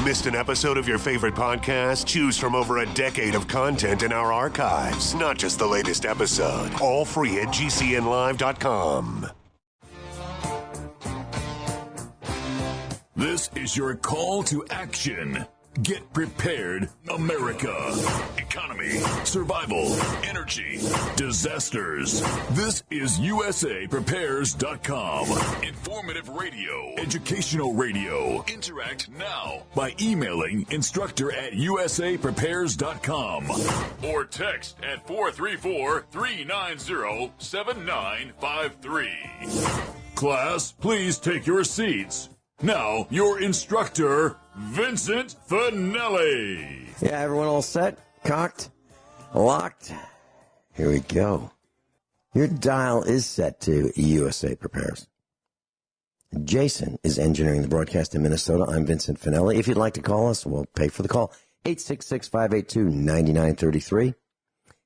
Missed an episode of your favorite podcast? Choose from over a decade of content in our archives, not just the latest episode. All free at gcnlive.com. This is your call to action. Get prepared, America. Economy, survival, energy, disasters. This is USAPrepares.com. Informative radio, educational radio. Interact now by emailing instructor@USAPrepares.com or text at 434-390-7953. Class, please take your seats. Now, your instructor, Vincent Finelli. Yeah, everyone all set? Cocked? Locked? Here we go. Your dial is set to USA Prepares. Jason is engineering the broadcast in Minnesota. I'm Vincent Finelli. If you'd like to call us, we'll pay for the call. 866-582-9933.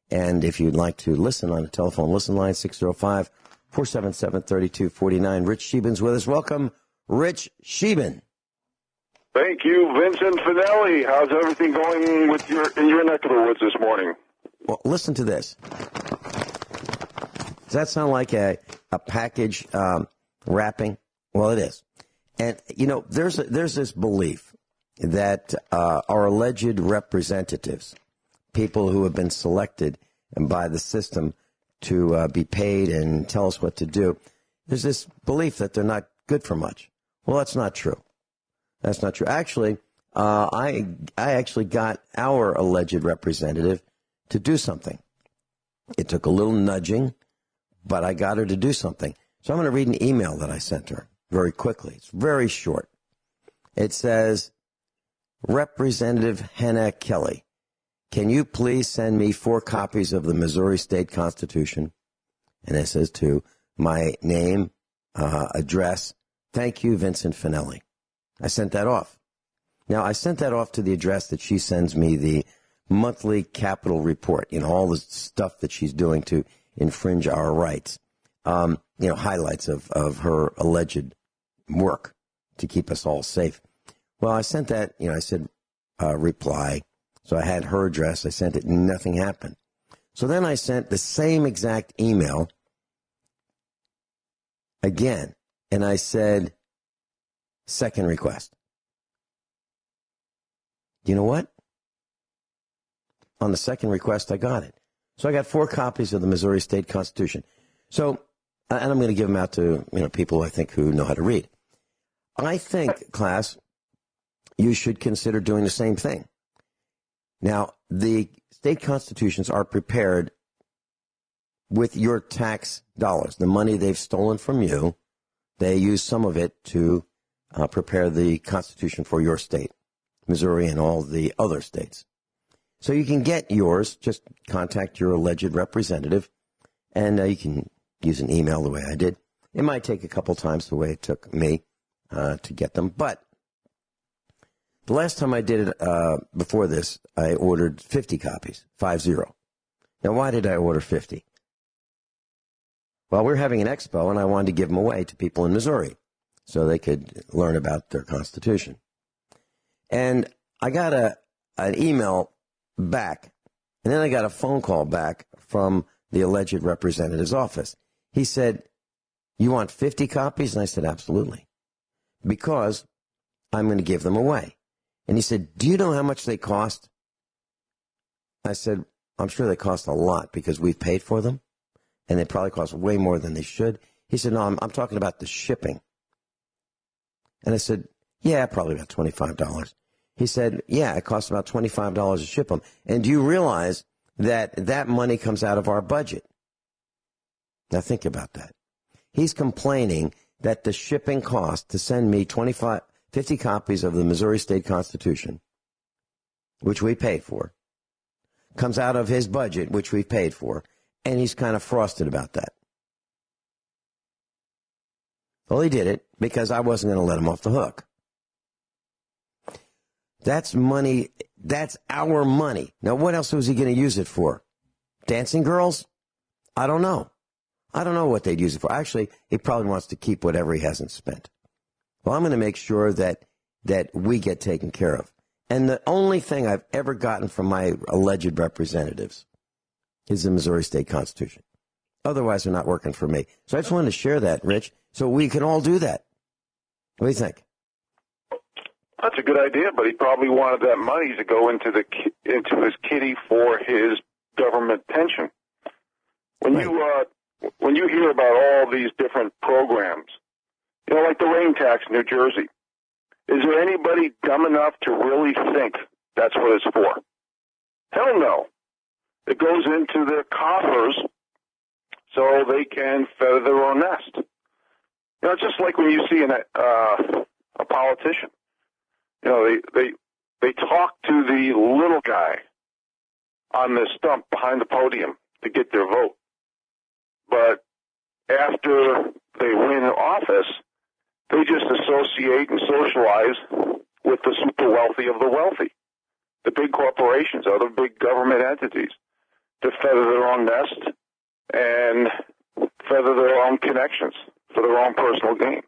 And if you'd like to listen on the telephone listen line, 605-477-3249. Rich Scheben's with us. Welcome, Rich Scheben. Thank you, Vincent Finelli. How's everything going in your neck of the woods this morning? Well, listen to this. Does that sound like a package wrapping? Well, it is. And, you know, there's this belief that our alleged representatives, people who have been selected by the system to be paid and tell us what to do, there's this belief that they're not good for much. Well, that's not true. That's not true. Actually, I actually got our alleged representative to do something. It took a little nudging, but I got her to do something. So I'm going to read an email that I sent her very quickly. It's very short. It says, Representative Hannah Kelly, can you please send me 4 copies of the Missouri State Constitution? And it says to my name, address. Thank you, Vincent Finelli. I sent that off. Now, I sent that off to the address that she sends me the monthly capital report, you know, all the stuff that she's doing to infringe our rights, highlights of her alleged work to keep us all safe. Well, I sent that, I said, reply. So I had her address. I sent it. Nothing happened. So then I sent the same exact email again. And I said, second request. You know what? On the second request, I got it. So I got 4 copies of the Missouri State Constitution. So, and I'm going to give them out to, people I think who know how to read. I think, class, you should consider doing the same thing. Now, the state constitutions are prepared with your tax dollars, the money they've stolen from you. They use some of it to prepare the Constitution for your state, Missouri and all the other states. So you can get yours. Just contact your alleged representative, and you can use an email the way I did. It might take a couple times the way it took me to get them. But the last time I did it before this, I ordered 50 copies, 50. Now, why did I order 50? Well, we're having an expo, and I wanted to give them away to people in Missouri so they could learn about their Constitution. And I got an email back, and then I got a phone call back from the alleged representative's office. He said, you want 50 copies? And I said, absolutely, because I'm going to give them away. And he said, do you know how much they cost? I said, I'm sure they cost a lot because we've paid for them. And they probably cost way more than they should. He said, no, I'm talking about the shipping. And I said, yeah, probably about $25. He said, yeah, it costs about $25 to ship them. And do you realize that that money comes out of our budget? Now think about that. He's complaining that the shipping cost to send me 50 copies of the Missouri State Constitution, which we paid for, comes out of his budget, which we paid for. And he's kind of frosted about that. Well, he did it because I wasn't going to let him off the hook. That's money. That's our money. Now, what else was he going to use it for? Dancing girls? I don't know. I don't know what they'd use it for. Actually, he probably wants to keep whatever he hasn't spent. Well, I'm going to make sure that that we get taken care of. And the only thing I've ever gotten from my alleged representatives is the Missouri State Constitution. Otherwise, they're not working for me. So I just wanted to share that, Rich, so we can all do that. What do you think? That's a good idea, but he probably wanted that money to go into his kitty for his government pension. When you hear about all these different programs, like the rain tax in New Jersey, is there anybody dumb enough to really think that's what it's for? Hell no. It goes into their coffers so they can feather their own nest. Just like when you see a politician. They talk to the little guy on the stump behind the podium to get their vote. But after they win office, they just associate and socialize with the super wealthy of the wealthy, the big corporations, other big government entities, to feather their own nest and feather their own connections for their own personal gain.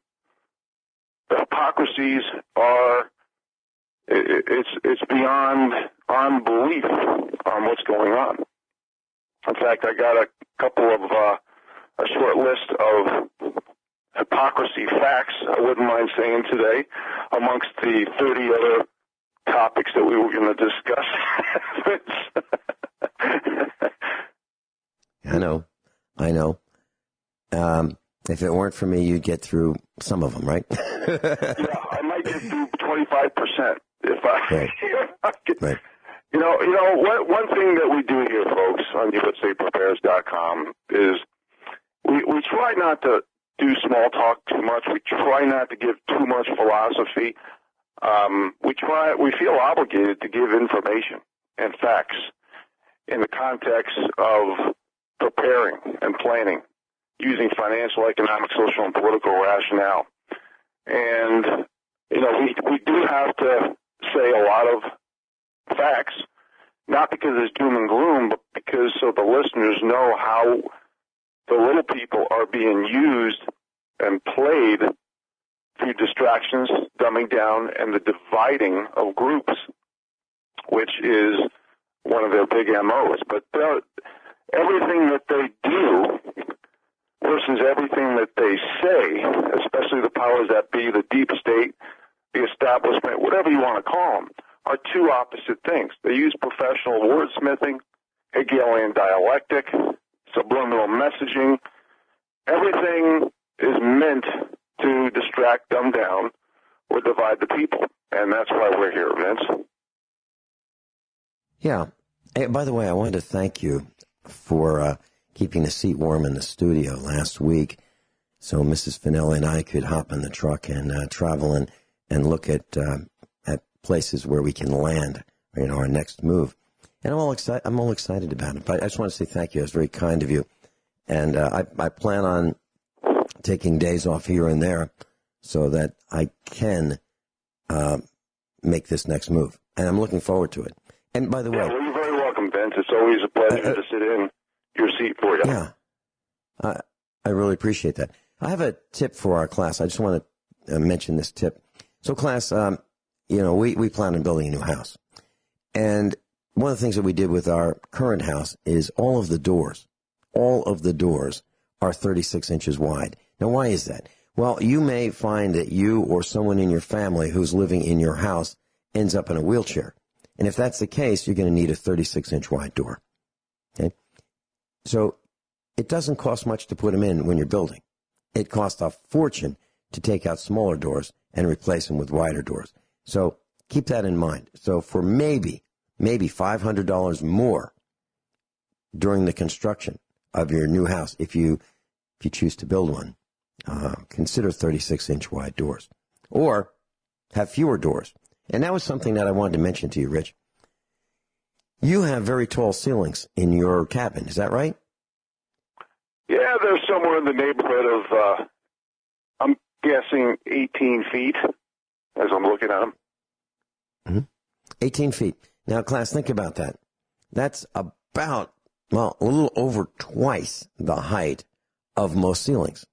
The hypocrisies are, it's beyond belief on what's going on. In fact, I got a couple of, a short list of hypocrisy facts I wouldn't mind saying today amongst the 30 other topics that we were going to discuss. I know. If it weren't for me, you'd get through some of them, right? Yeah, I might get through 25% if I. Right. Right. One thing that we do here, folks, on USAPrepares.com is we try not to do small talk too much. We try not to give too much philosophy. We feel obligated to give information and facts in the context of preparing and planning using financial, economic, social, and political rationale. And, we do have to say a lot of facts, not because it's doom and gloom, but because so the listeners know how the little people are being used and played through distractions, dumbing down, and the dividing of groups, which is one of their big MOs. But everything that they do versus everything that they say, especially the powers that be, the deep state, the establishment, whatever you want to call them, are two opposite things. They use professional wordsmithing, Hegelian dialectic, subliminal messaging. Everything is meant to distract, dumb down, or divide the people. And that's why we're here, Vince. Yeah. Hey, by the way, I wanted to thank you for keeping the seat warm in the studio last week so Mrs. Finelli and I could hop in the truck and travel and look at places where we can land, our next move. And I'm all excited about it. But I just want to say thank you. It was very kind of you. And I plan on taking days off here and there so that I can make this next move. And I'm looking forward to it. And by the way... well, you're very welcome, Vince. It's always a pleasure to sit in your seat for you. Yeah. I really appreciate that. I have a tip for our class. I just want to mention this tip. So, class, we plan on building a new house. And one of the things that we did with our current house is all of the doors are 36 inches wide. Now, why is that? Well, you may find that you or someone in your family who's living in your house ends up in a wheelchair. And if that's the case, you're going to need a 36-inch wide door. Okay? So it doesn't cost much to put them in when you're building. It costs a fortune to take out smaller doors and replace them with wider doors. So keep that in mind. So for maybe $500 more during the construction of your new house, if you choose to build one, consider 36-inch wide doors or have fewer doors. And that was something that I wanted to mention to you, Rich. You have very tall ceilings in your cabin. Is that right? Yeah, they're somewhere in the neighborhood of, I'm guessing 18 feet as I'm looking at them. Mm-hmm. 18 feet. Now, class, think about that. That's about, a little over twice the height of most ceilings.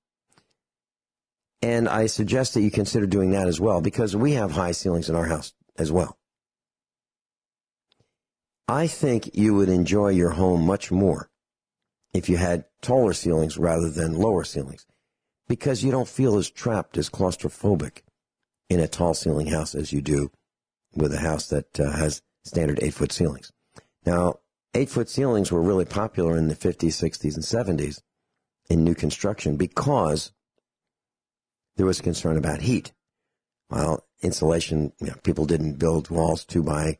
And I suggest that you consider doing that as well, because we have high ceilings in our house as well. I think you would enjoy your home much more if you had taller ceilings rather than lower ceilings, because you don't feel as trapped, as claustrophobic in a tall ceiling house as you do with a house that has standard 8-foot ceilings. Now, 8-foot ceilings were really popular in the 50s, 60s, and 70s in new construction because there was concern about heat. Well, insulation, people didn't build walls 2 by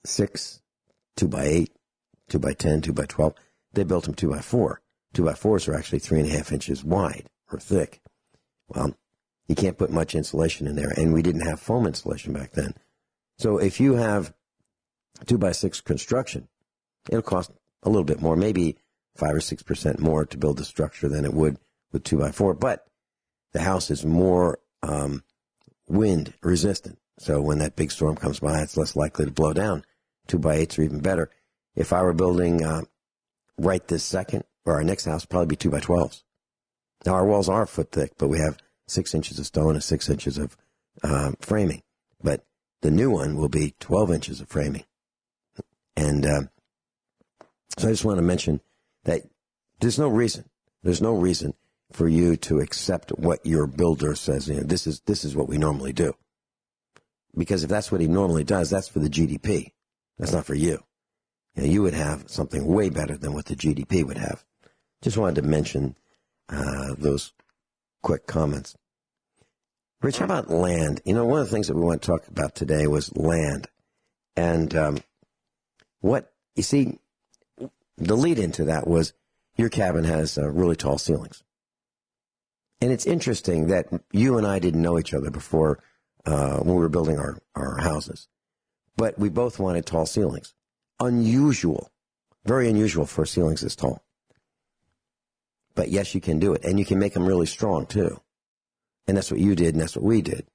6, 2 by 8, 2 by 10, 2 by 12. They built them 2 by 4. 2 by 4s are actually 3.5 inches wide or thick. Well, you can't put much insulation in there, and we didn't have foam insulation back then. So if you have 2 by 6 construction, it'll cost a little bit more, maybe 5 or 6% more to build the structure than it would with 2 by 4. But the house is more wind resistant. So when that big storm comes by, it's less likely to blow down. 2 by 8s are even better. If I were building right this second, or our next house, probably be 2 by 12s. Now our walls are a foot thick, but we have 6 inches of stone and 6 inches of framing. But the new one will be 12 inches of framing. And so I just want to mention that there's no reason for you to accept what your builder says. This is what we normally do. Because if that's what he normally does, that's for the GDP. That's not for you. You would have something way better than what the GDP would have. Just wanted to mention those quick comments. Rich, how about land? One of the things that we want to talk about today was land. And you see, the lead into that was your cabin has really tall ceilings. And it's interesting that you and I didn't know each other before when we were building our houses. But we both wanted tall ceilings. Unusual, very unusual for ceilings this tall. But yes, you can do it. And you can make them really strong, too. And that's what you did, and that's what we did.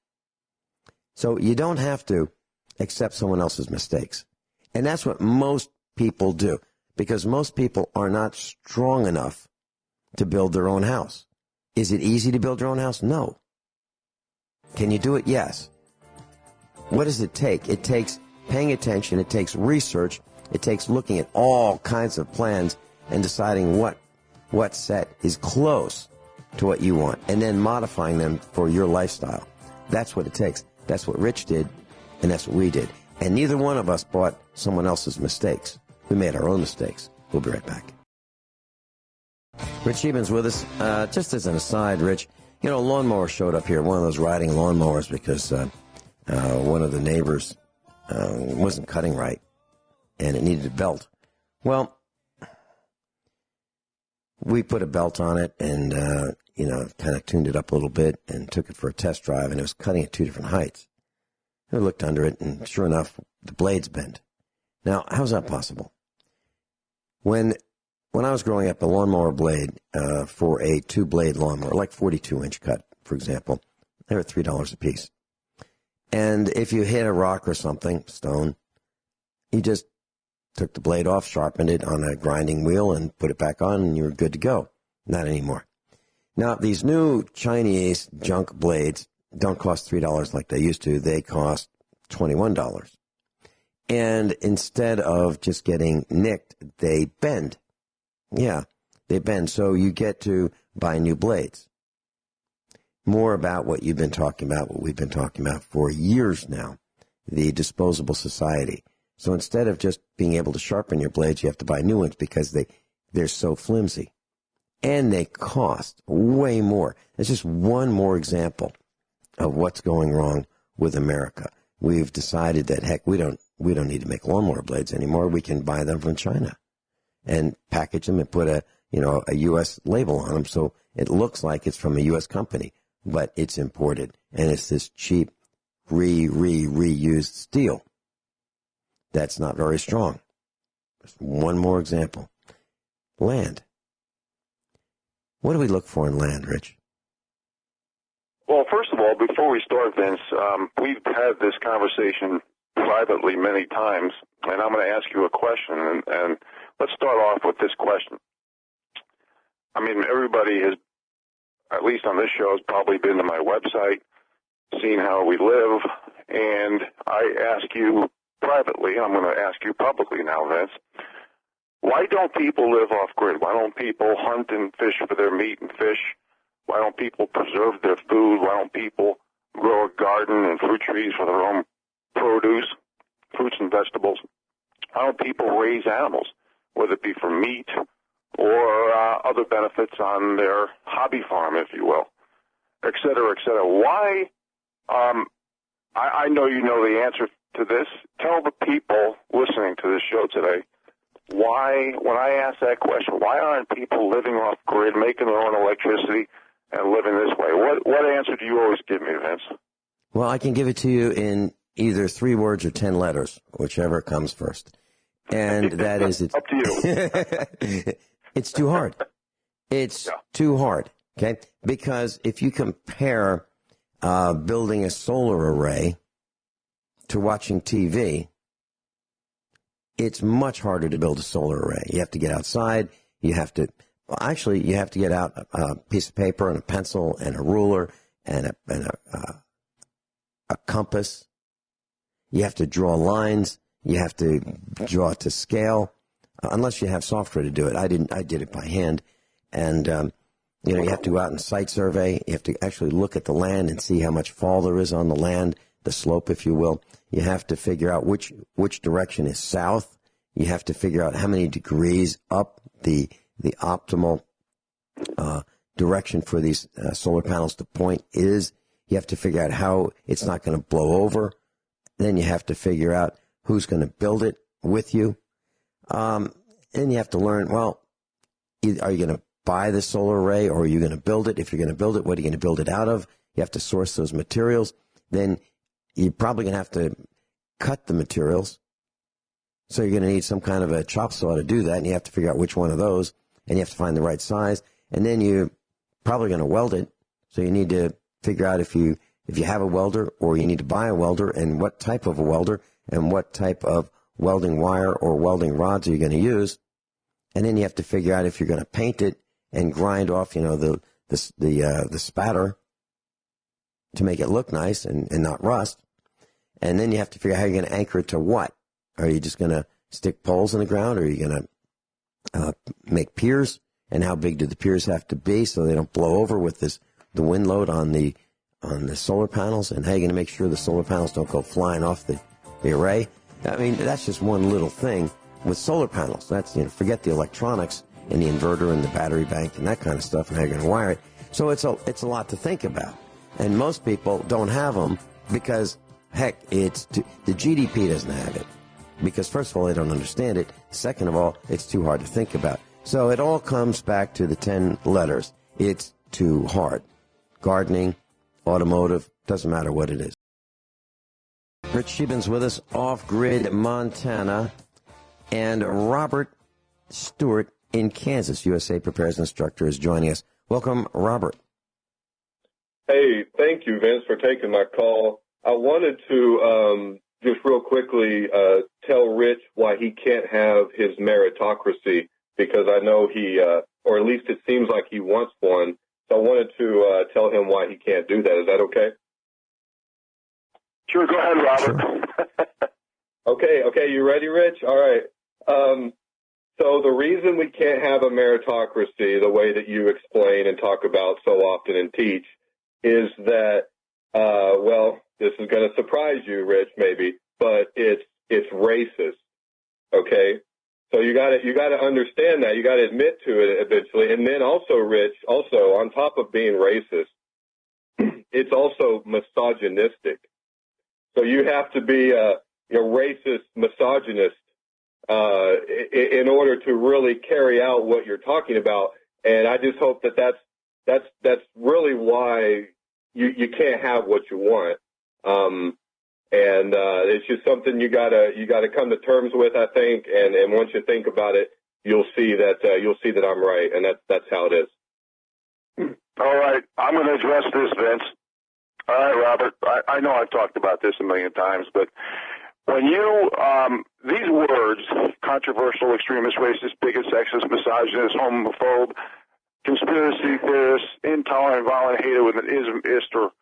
So you don't have to accept someone else's mistakes. And that's what most people do, because most people are not strong enough to build their own house. Is it easy to build your own house? No. Can you do it? Yes. What does it take? It takes paying attention. It takes research. It takes looking at all kinds of plans and deciding what set is close to what you want, and then modifying them for your lifestyle. That's what it takes. That's what Rich did, and that's what we did. And neither one of us bought someone else's mistakes. We made our own mistakes. We'll be right back. Rich Sheben's with us. Just as an aside, Rich, a lawnmower showed up here, one of those riding lawnmowers, because one of the neighbors wasn't cutting right, and it needed a belt. Well, we put a belt on it and, kind of tuned it up a little bit and took it for a test drive, and it was cutting at 2 different heights. I looked under it, and sure enough, the blade's bent. Now, how's that possible? When I was growing up, a lawnmower blade for a 2-blade lawnmower, like 42-inch cut, for example, they were $3 a piece. And if you hit a rock or something, stone, you just took the blade off, sharpened it on a grinding wheel, and put it back on, and you were good to go. Not anymore. Now, these new Chinese junk blades don't cost $3 like they used to. They cost $21. And instead of just getting nicked, they bend. Yeah, they bend. So you get to buy new blades. More about what you've been talking about, what we've been talking about for years now, the disposable society. So instead of just being able to sharpen your blades, you have to buy new ones because they're so flimsy. And they cost way more. It's just one more example of what's going wrong with America. We've decided that, heck, we don't need to make lawnmower blades anymore. We can buy them from China and package them and put a U.S. label on them so it looks like it's from a U.S. company, but it's imported. And it's this cheap reused steel that's not very strong. Just one more example. Land. What do we look for in land, Rich? Well, first of all, before we start, Vince, we've had this conversation privately many times, and I'm going to ask you a question, and let's start off with this question. I mean, everybody has at least on this show, has probably been to my website, seen how we live, and I ask you privately, and I'm going to ask you publicly now, Vince, why don't people live off-grid? Why don't people hunt and fish for their meat and fish? Why don't people preserve their food? Why don't people grow a garden and fruit trees for their own produce, fruits and vegetables? Why don't people raise animals, whether it be for meat or other benefits on their hobby farm, if you will, et cetera, et cetera? Why? I know you know the answer to this. Tell the people listening to this show today why, when I ask that question, why aren't people living off grid, making their own electricity, and living this way? What answer do you always give me, Vince? Well, I can give it to you in either 3 words or 10 letters, whichever comes first. And that is, it's up to you. It's too hard. It's too hard. Okay, because if you compare building a solar array to watching TV, it's much harder to build a solar array. You have to get outside. You have to get out a piece of paper and a pencil and a ruler and a compass. You have to draw lines. You have to draw it to scale, unless you have software to do it. I didn't. I did it by hand, and you have to go out and site survey. You have to actually look at the land and see how much fall there is on the land, the slope, if you will. You have to figure out which direction is south. You have to figure out how many degrees up the optimal direction for these solar panels to point is. You have to figure out how it's not going to blow over. Then you have to figure out who's going to build it with you. And you have to learn, well, are you going to buy the solar array or are you going to build it? If you're going to build it, what are you going to build it out of? You have to source those materials. Then you're probably going to have to cut the materials. So you're going to need some kind of a chop saw to do that, and you have to figure out which one of those, and you have to find the right size. And then you're probably going to weld it. So you need to figure out if you have a welder or you need to buy a welder, and what type of a welder and what type of welding wire or welding rods are you going to use. And then you have to figure out if you're going to paint it and grind off, the spatter to make it look nice and not rust. And then you have to figure out how you're going to anchor it to what. Are you just going to stick poles in the ground, or are you going to make piers? And how big do the piers have to be so they don't blow over with the wind load on the solar panels? And how are you going to make sure the solar panels don't go flying off the array? I mean, that's just one little thing with solar panels. That's, forget the electronics and the inverter and the battery bank and that kind of stuff and how you're going to wire it. So it's a lot to think about. And most people don't have them because, heck, the GDP doesn't have it. Because, first of all, they don't understand it. Second of all, it's too hard to think about. So it all comes back to the 10 letters. It's too hard. Gardening, automotive, doesn't matter what it is. Rich Scheben's with us, off-grid Montana, and Robert Stewart in Kansas, USA Preparedness Instructor, is joining us. Welcome, Robert. Hey, thank you, Vince, for taking my call. I wanted to just real quickly tell Rich why he can't have his meritocracy, because I know he, or at least it seems like he wants one. So I wanted to tell him why he can't do that. Is that okay? Sure, go ahead, Robert. Sure. Okay, you ready, Rich? All right. So the reason we can't have a meritocracy, the way that you explain and talk about so often and teach, is that, this is going to surprise you, Rich, maybe, but it's racist. Okay? So you got to understand that. You got to admit to it eventually. And then also, Rich, on top of being racist, it's also misogynistic. So you have to be a racist misogynist in order to really carry out what you're talking about. And I just hope that's really why you can't have what you want. And it's just something you gotta come to terms with, I think. And once you think about it, you'll see that I'm right, and that's how it is. All right, I'm going to address this, Vince. All right, Robert. I know I've talked about this a million times, but when you these words, controversial, extremist, racist, bigot, sexist, misogynist, homophobe, conspiracy theorists, intolerant, violent, hater with an ism, ist, or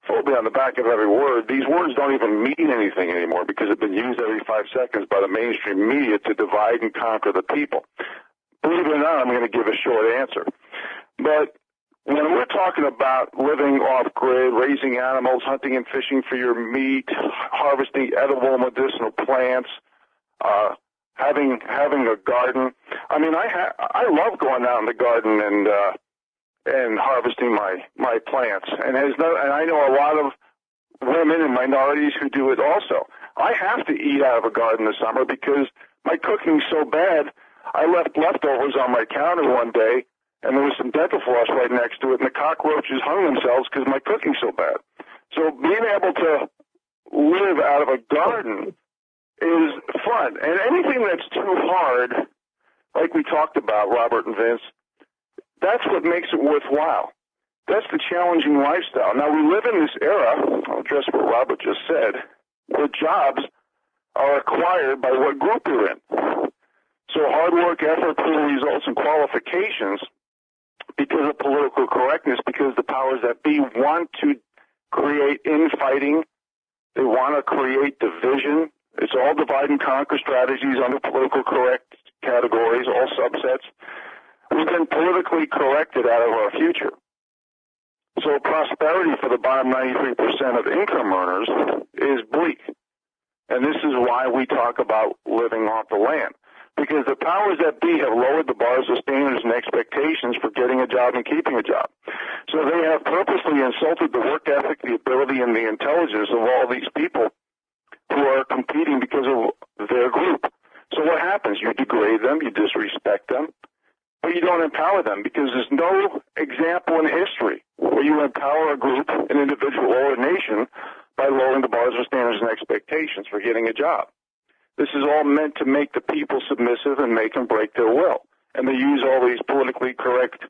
phobia on the back of every word. These words don't even mean anything anymore because they've been used every 5 seconds by the mainstream media to divide and conquer the people. Believe it or not, I'm going to give a short answer. But when we're talking about living off-grid, raising animals, hunting and fishing for your meat, harvesting edible medicinal plants, having a garden. I mean, I love going out in the garden and harvesting my plants. And I know a lot of women and minorities who do it also. I have to eat out of a garden this summer because my cooking's so bad. I left leftovers on my counter one day, and there was some dental floss right next to it, and the cockroaches hung themselves because my cooking's so bad. So being able to live out of a garden is fun. And anything that's too hard, like we talked about, Robert and Vince, that's what makes it worthwhile. That's the challenging lifestyle. Now, we live in this era, I'll address what Robert just said, where jobs are acquired by what group you're in. So hard work, effort, proven results, and qualifications, because of political correctness, because the powers that be want to create infighting, they want to create division. It's all divide and conquer strategies under political correct categories, all subsets. We've been politically corrected out of our future. So prosperity for the bottom 93% of income earners is bleak. And this is why we talk about living off the land. Because the powers that be have lowered the bars of standards and expectations for getting a job and keeping a job. So they have purposely insulted the work ethic, the ability, and the intelligence of all these people who are competing because of their group. So what happens? You degrade them, you disrespect them, but you don't empower them because there's no example in history where you empower a group, an individual, or a nation by lowering the bars of standards and expectations for getting a job. This is all meant to make the people submissive and make them break their will. And they use all these politically correct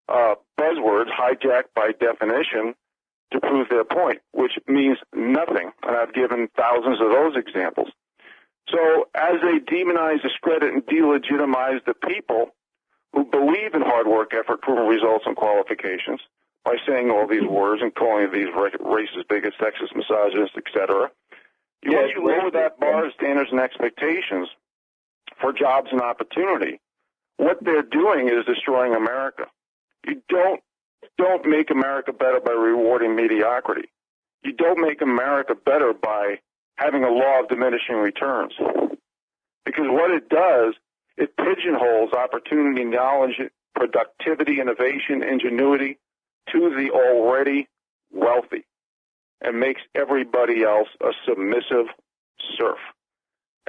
buzzwords, hijacked by definition, to prove their point, which means nothing. And I've given thousands of those examples. So as they demonize, discredit, and delegitimize the people who believe in hard work, effort, proven results, and qualifications by saying all these words and calling these racist, bigots, sexist, misogynist, etc., once you lower that bar of standards and expectations for jobs and opportunity, what they're doing is destroying America. You don't make America better by rewarding mediocrity. You don't make America better by having a law of diminishing returns. Because what it does, it pigeonholes opportunity, knowledge, productivity, innovation, ingenuity to the already wealthy, and makes everybody else a submissive serf.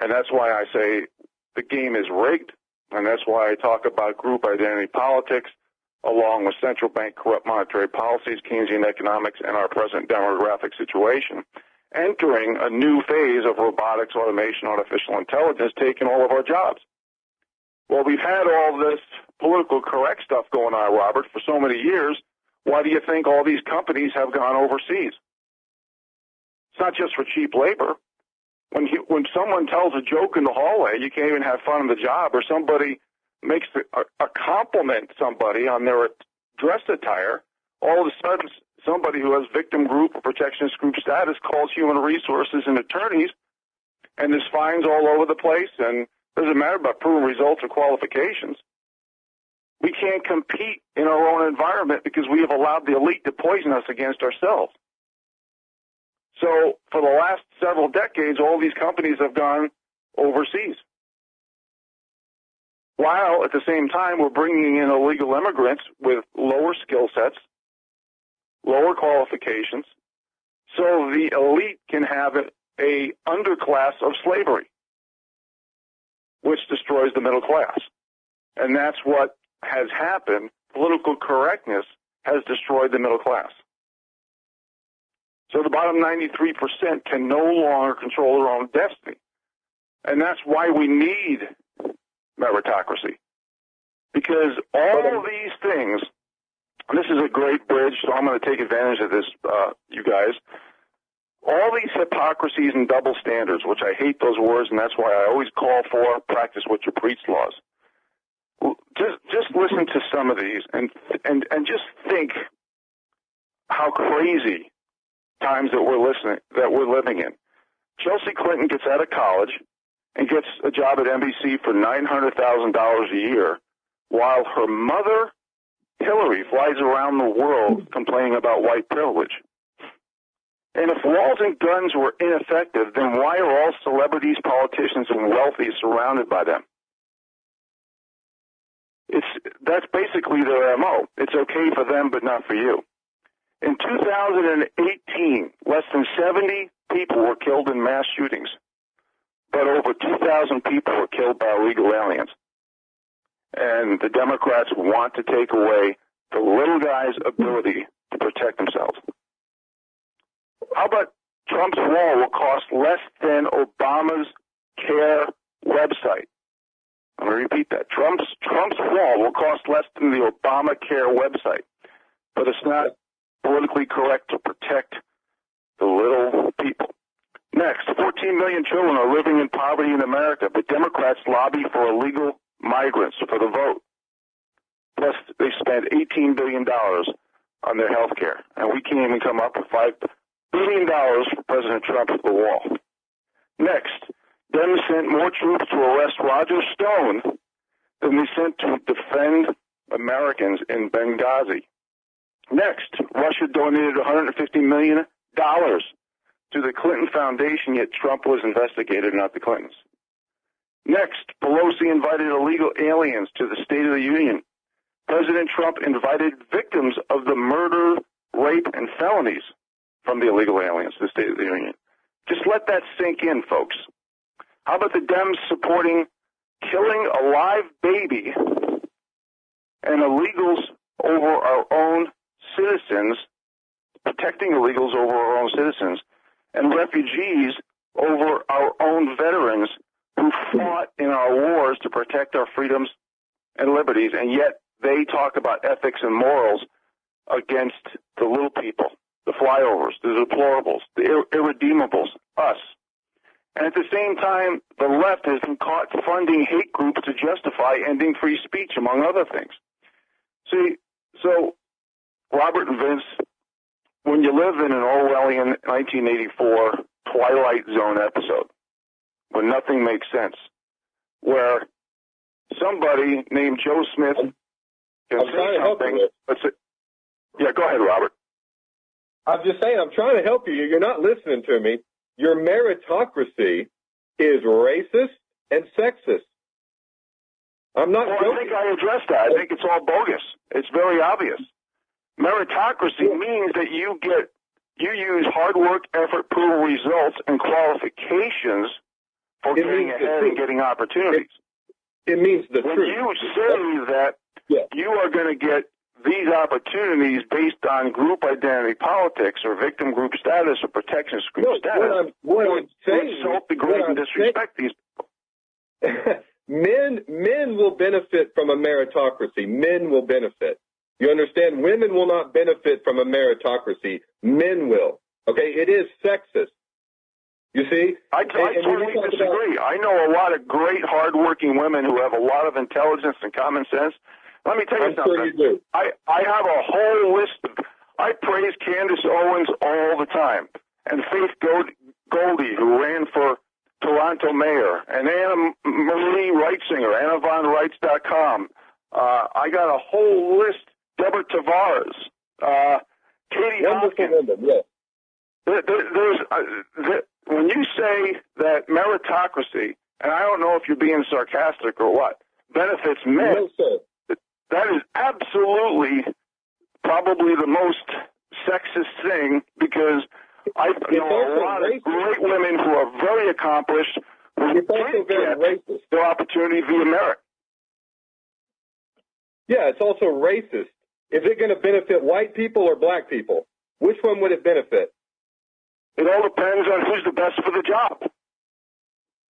And that's why I say the game is rigged, and that's why I talk about group identity politics, along with central bank corrupt monetary policies, Keynesian economics, and our present demographic situation, entering a new phase of robotics, automation, artificial intelligence, taking all of our jobs. Well, we've had all this political correct stuff going on, Robert, for so many years. Why do you think all these companies have gone overseas? It's not just for cheap labor. When someone tells a joke in the hallway, you can't even have fun on the job, or somebody makes a compliment somebody on their dress attire, all of a sudden somebody who has victim group or protectionist group status calls human resources and attorneys, and there's fines all over the place, and it doesn't matter about proven results or qualifications. We can't compete in our own environment because we have allowed the elite to poison us against ourselves. So for the last several decades, all these companies have gone overseas. While at the same time, we're bringing in illegal immigrants with lower skill sets, lower qualifications, so the elite can have a underclass of slavery, which destroys the middle class. And that's what has happened. Political correctness has destroyed the middle class. So the bottom 93% can no longer control their own destiny. And that's why we need meritocracy. Because all of these things, and this is a great bridge, so I'm going to take advantage of this, you guys. All these hypocrisies and double standards, which I hate those words, and that's why I always call for practice what you preach laws. Just listen to some of these and just think how crazy times that we're living in. Chelsea Clinton gets out of college and gets a job at NBC for $900,000 a year, while her mother, Hillary, flies around the world complaining about white privilege. And if walls and guns were ineffective, then why are all celebrities, politicians, and wealthy surrounded by them? That's basically their MO. It's okay for them, but not for you. In 2018, less than 70 people were killed in mass shootings, but over 2,000 people were killed by illegal aliens. And the Democrats want to take away the little guy's ability to protect themselves. How about Trump's wall will cost less than Obama's care website? I'm going to repeat that. Trump's wall will cost less than the Obamacare website, but it's not politically correct to protect the little people. Next, 14 million children are living in poverty in America, but Democrats lobby for illegal migrants for the vote. Plus, they spend $18 billion on their health care, and we can't even come up with $5 billion for President Trump at the wall. Next, Dems sent more troops to arrest Roger Stone than they sent to defend Americans in Benghazi. Next, Russia donated $150 million to the Clinton Foundation, yet Trump was investigated, not the Clintons. Next, Pelosi invited illegal aliens to the State of the Union. President Trump invited victims of the murder, rape, and felonies from the illegal aliens to the State of the Union. Just let that sink in, folks. How about the Dems supporting killing a live baby and illegals over our own citizens, protecting illegals over our own citizens, and refugees over our own veterans who fought in our wars to protect our freedoms and liberties, and yet they talk about ethics and morals against the little people, the flyovers, the deplorables, the irredeemables, us. And at the same time, the left has been caught funding hate groups to justify ending free speech, among other things. See, so Robert and Vince, when you live in an Orwellian 1984 Twilight Zone episode, where nothing makes sense, where somebody named Joe Smith can say something. Yeah, go ahead, Robert. I'm just saying, I'm trying to help you. You're not listening to me. Your meritocracy is racist and sexist. I'm not joking. I think I addressed that. I think it's all bogus. It's very obvious. Meritocracy means that you use hard work, effort, proven results, and qualifications for getting ahead and getting opportunities. It means the when truth. You say that you are going to get these opportunities based on group identity politics or victim group status or protectionist group status. What I'm saying, insult, degrade, and disrespect these people. Men will benefit from a meritocracy. Men will benefit. You understand? Women will not benefit from a meritocracy. Men will. Okay? It is sexist. You see? I totally disagree. I know a lot of great, hardworking women who have a lot of intelligence and common sense. Let me tell you something. Sure you do. I have a whole list of, I praise Candace Owens all the time, and Faith Goldie, who ran for Toronto mayor, and Anna Marie Wrightsinger, AnnaVonWrights.com. I got a whole list. Deborah Tavares, Katie Hopkins. Women, yes. When you say that meritocracy, and I don't know if you're being sarcastic or what, benefits men, no, sir. That is absolutely probably the most sexist thing, because I know a lot of great women who are very accomplished who did get their opportunity via merit. Yeah, it's also racist. Is it going to benefit white people or black people? Which one would it benefit? It all depends on who's the best for the job.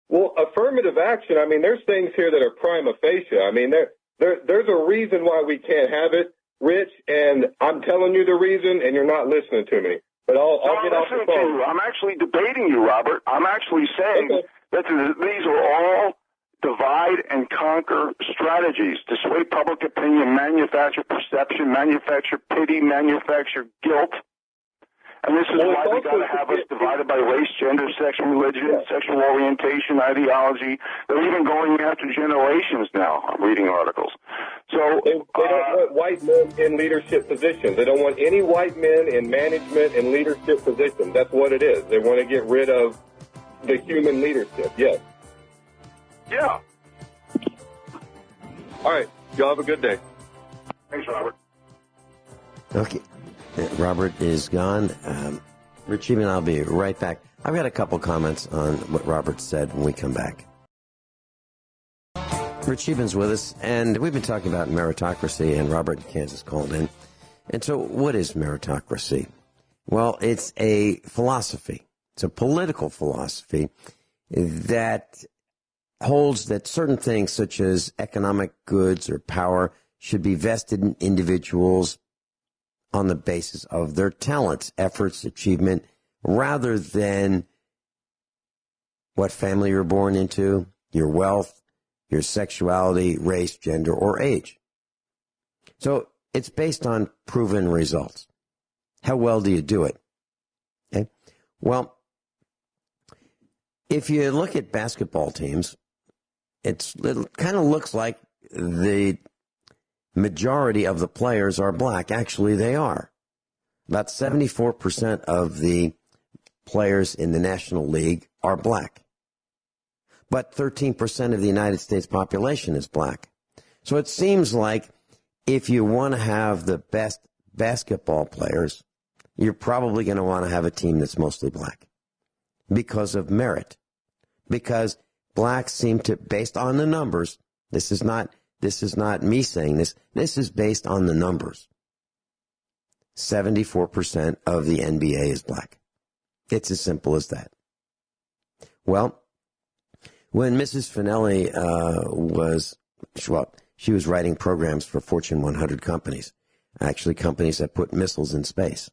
Well, affirmative action, I mean, there's things here that are prima facie. I mean, there's a reason why we can't have it, Rich, and I'm telling you the reason, and you're not listening to me. But I'll get off the phone. I'm actually debating you, Robert. I'm actually saying that these are all divide and conquer strategies to sway public opinion, manufacture perception, manufacture pity, manufacture guilt. And this is why they got to have us divided by race, gender, sex, religion, sexual orientation, ideology. They're even going after generations now. I'm reading articles. So they don't want white men in leadership positions. They don't want any white men in management and leadership positions. That's what it is. They want to get rid of the human leadership. Yes. Yeah. All right. Y'all have a good day. Thanks, Robert. Okay. Robert is gone. Rich Shealy and I'll be right back. I've got a couple comments on what Robert said when we come back. Rich Shealy's with us, and we've been talking about meritocracy, and Robert in Kansas called in. And so what is meritocracy? Well, it's a philosophy. It's a political philosophy that holds that certain things such as economic goods or power should be vested in individuals on the basis of their talents, efforts, achievement, rather than what family you're born into, your wealth, your sexuality, race, gender, or age. So it's based on proven results. How well do you do it? Okay. Well, if you look at basketball teams, it kind of looks like the majority of the players are black. Actually, they are. About 74% of the players in the National League are black. But 13% of the United States population is black. So it seems like if you want to have the best basketball players, you're probably going to want to have a team that's mostly black because of merit. Because blacks seem to, based on the numbers, this is not me saying this. This is based on the numbers. 74% of the NBA is black. It's as simple as that. Well, when Mrs. Finelli she was writing programs for Fortune 100 companies, actually companies that put missiles in space.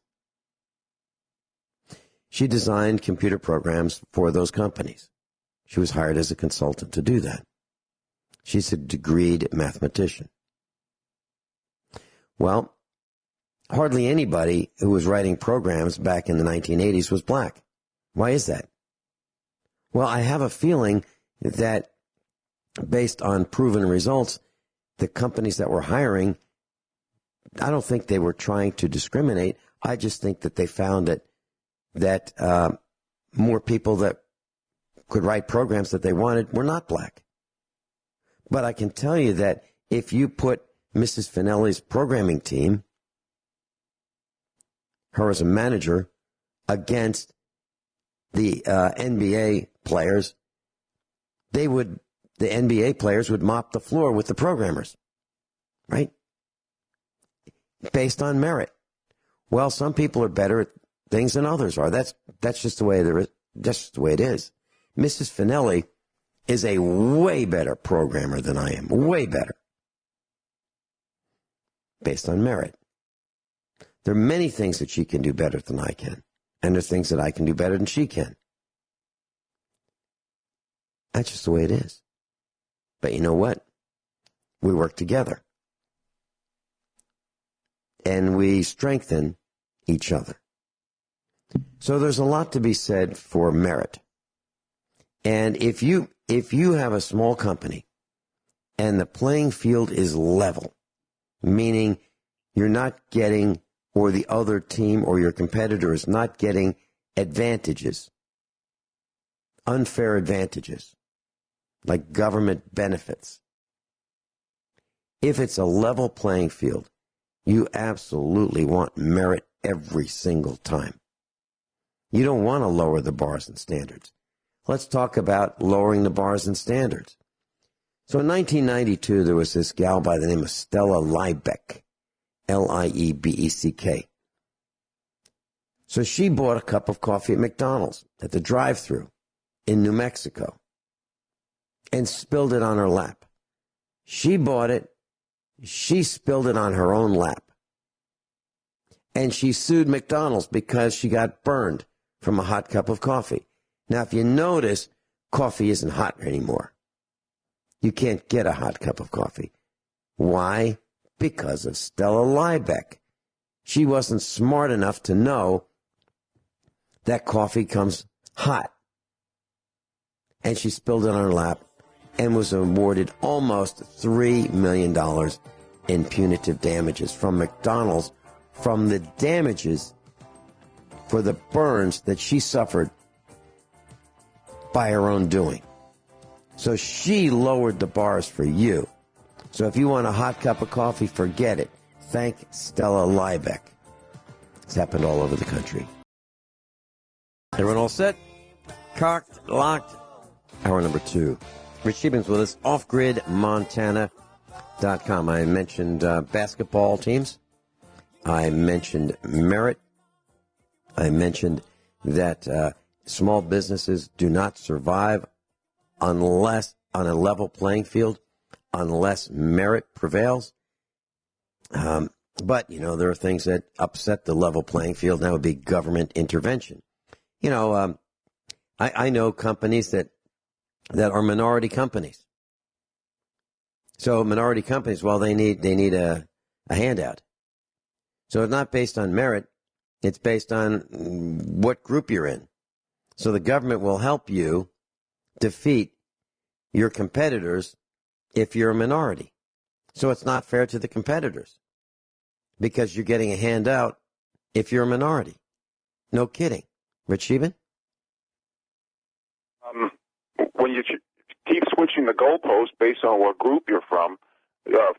She designed computer programs for those companies. She was hired as a consultant to do that. She's a degreed mathematician. Well, hardly anybody who was writing programs back in the 1980s was black. Why is that? Well, I have a feeling that based on proven results, the companies that were hiring, I don't think they were trying to discriminate. I just think that they found that more people that could write programs that they wanted were not black. But I can tell you that if you put Mrs. Finelli's programming team, her as a manager, against the NBA players, the NBA players would mop the floor with the programmers, right? Based on merit. Well, some people are better at things than others are. That's just the way it is. Mrs. Finelli is a way better programmer than I am. Way better. Based on merit. There are many things that she can do better than I can. And there are things that I can do better than she can. That's just the way it is. But you know what? We work together. And we strengthen each other. So there's a lot to be said for merit. And if you have a small company and the playing field is level, meaning you're not getting, or the other team or your competitor is not getting advantages, unfair advantages, like government benefits. If it's a level playing field, you absolutely want merit every single time. You don't want to lower the bars and standards. Let's talk about lowering the bars and standards. So in 1992, there was this gal by the name of Stella Liebeck, Liebeck. So she bought a cup of coffee at McDonald's at the drive-thru in New Mexico and spilled it on her lap. She bought it. She spilled it on her own lap. And she sued McDonald's because she got burned from a hot cup of coffee. Now, if you notice, coffee isn't hot anymore. You can't get a hot cup of coffee. Why? Because of Stella Liebeck. She wasn't smart enough to know that coffee comes hot. And she spilled it on her lap and was awarded almost $3 million in punitive damages from McDonald's from the damages for the burns that she suffered by her own doing. So she lowered the bars for you. So if you want a hot cup of coffee, forget it. Thank Stella Liebeck. It's happened all over the country. Everyone all set? Cocked, locked. Hour number 2. Rich Sheben's with us, offgridmontana.com. I mentioned basketball teams. I mentioned merit. I mentioned that small businesses do not survive unless on a level playing field, unless merit prevails. But, there are things that upset the level playing field, and that would be government intervention. I know companies that are minority companies. So minority companies, well, they need a handout. So it's not based on merit. It's based on what group you're in. So the government will help you defeat your competitors if you're a minority. So it's not fair to the competitors because you're getting a handout if you're a minority. No kidding. Rich Sheben? When you keep switching the goalposts based on what group you're from,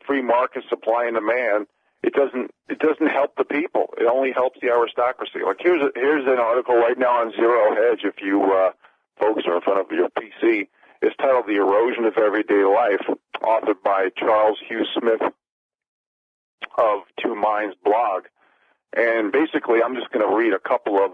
free market supply and demand, it doesn't help the people. It only helps the aristocracy. Like here's an article right now on Zero Hedge. If you folks are in front of your PC, it's titled "The Erosion of Everyday Life," authored by Charles Hugh Smith of Two Minds blog. And basically, I'm just going to read a couple of